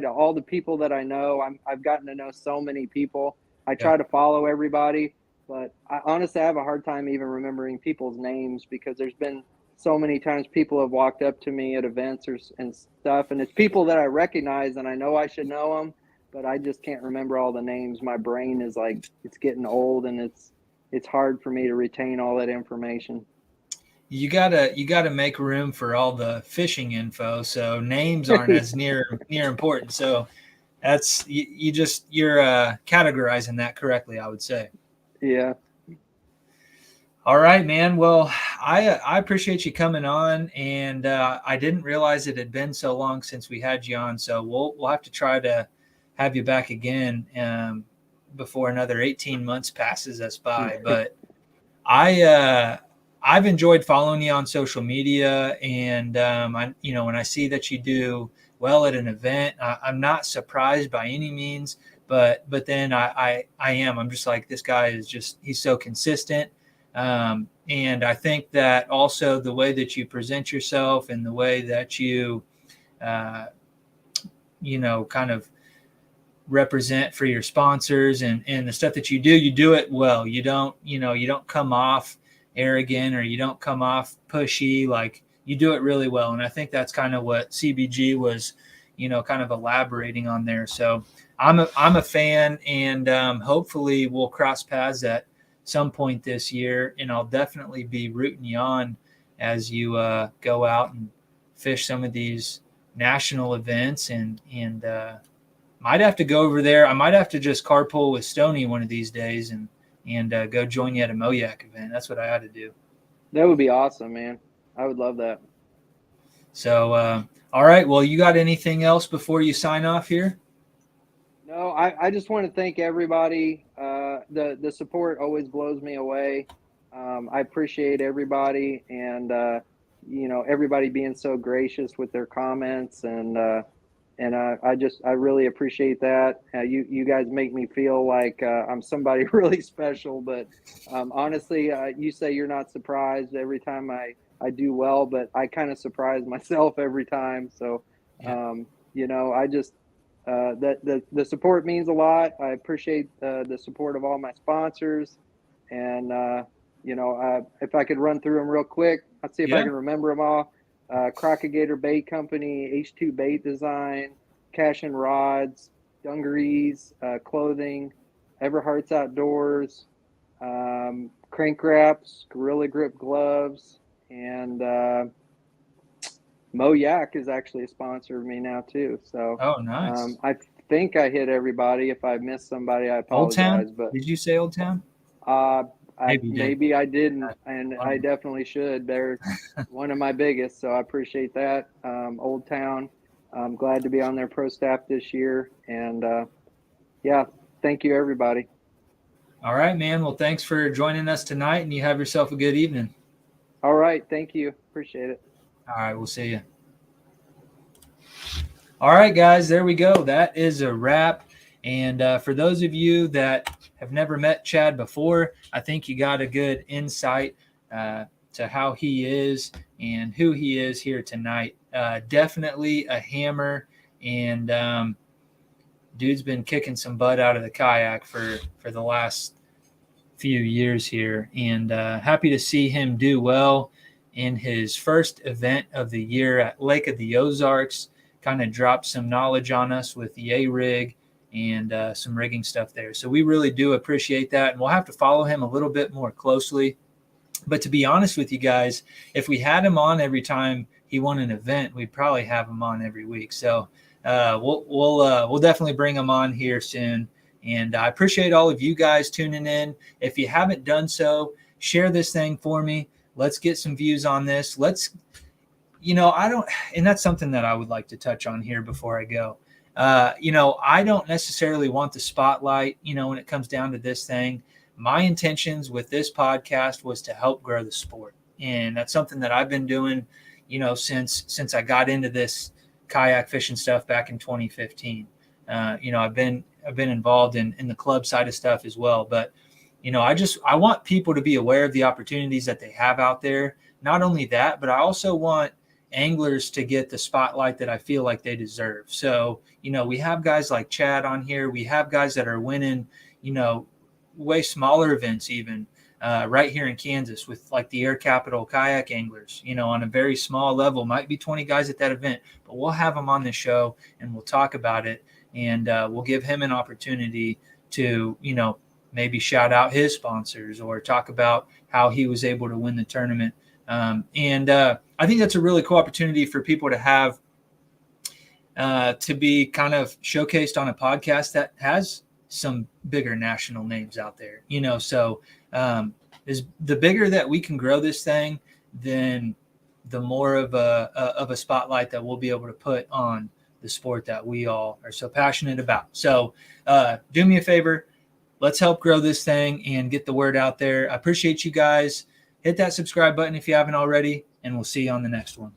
all the people that I know. I've gotten to know so many people. I Yeah, try to follow everybody, but I honestly I have a hard time even remembering people's names because there's been so many times people have walked up to me at events and stuff, and it's people that I recognize and I know I should know them, but I just can't remember all the names. My brain is like it's getting old, and it's hard for me to retain all that information. you gotta make room for all the fishing info, so names aren't as near important. So that's you're categorizing that correctly, I would say. Yeah. All right, man. Well, I appreciate you coming on, and I didn't realize it had been so long since we had you on. So we'll have to try to have you back again before another 18 months passes us by. But I I've enjoyed following you on social media, and when I see that you do well at an event, I'm not surprised by any means. But then I am. I'm just like, this guy is just, he's so consistent. And I think that also the way that you present yourself and the way that you, uh, kind of represent for your sponsors and the stuff that you do it well. You don't come off arrogant, or you don't come off pushy. Like, you do it really well. And I think that's kind of what CBG was, kind of elaborating on there. So I'm a fan, and hopefully we'll cross paths at some point this year, and I'll definitely be rooting you on as you go out and fish some of these national events, and might have to go over there. I might have to just carpool with Stony one of these days and go join you at a Moyak event. That's what I had to do. That would be awesome, man. I would love that. So, all right. Well, you got anything else before you sign off here? No, I just want to thank everybody. The support always blows me away. I appreciate everybody, and everybody being so gracious with their comments, and I really appreciate that. You guys make me feel like I'm somebody really special. But honestly, you say you're not surprised every time I do well, but I kind of surprise myself every time. So Yeah. I just that the support means a lot. I appreciate the support of all my sponsors, and if I could run through them real quick, let's see if I Yeah. can remember them all. Crocagator Bait Company, H2 Bait Design, Cash and Rods, Dungarees, Clothing, Everharts Outdoors, Crank Wraps, Gorilla Grip Gloves, and Mo Yak is actually a sponsor of me now too. So Oh, nice. I think I hit everybody. If I missed somebody, I Old Town? apologize. But Did you say Old Town? uh, Maybe you did. maybe I didn't, and I Wow. definitely should. They're one of my biggest, so I appreciate that. Old Town, I'm glad to be on their pro staff this year, and yeah, thank you everybody. All right, man. Well, thanks for joining us tonight, and you have yourself a good evening. All right, thank you, appreciate it. All right, we'll see you. All right, guys, there we go. That is a wrap. And for those of you that have never met Chad before, I think you got a good insight to how he is and who he is here tonight. Definitely a hammer, and dude's been kicking some butt out of the kayak for the last few years here, and happy to see him do well in his first event of the year at Lake of the Ozarks. Kind of dropped some knowledge on us with the A-rig and some rigging stuff there. So we really do appreciate that, and we'll have to follow him a little bit more closely. But to be honest with you guys, if we had him on every time he won an event, we'd probably have him on every week. So we'll definitely bring him on here soon. And I appreciate all of you guys tuning in. If you haven't done so, share this thing for me. Let's get some views on this. I don't, and that's something that I would like to touch on here before I go. I don't necessarily want the spotlight, when it comes down to this thing. My intentions with this podcast was to help grow the sport. And that's something that I've been doing, since I got into this kayak fishing stuff back in 2015. I've been involved in the club side of stuff as well. But, I want people to be aware of the opportunities that they have out there. Not only that, but I also want anglers to get the spotlight that I feel like they deserve. So, we have guys like Chad on here. We have guys that are winning, way smaller events even right here in Kansas with like the Air Capital kayak anglers, on a very small level. Might be 20 guys at that event, but we'll have them on the show and we'll talk about it. And we'll give him an opportunity to, maybe shout out his sponsors or talk about how he was able to win the tournament. I think that's a really cool opportunity for people to have to be kind of showcased on a podcast that has some bigger national names out there, so is the bigger that we can grow this thing, then the more of a spotlight that we'll be able to put on the sport that we all are so passionate about. So do me a favor. Let's help grow this thing and get the word out there. I appreciate you guys. Hit that subscribe button if you haven't already, and we'll see you on the next one.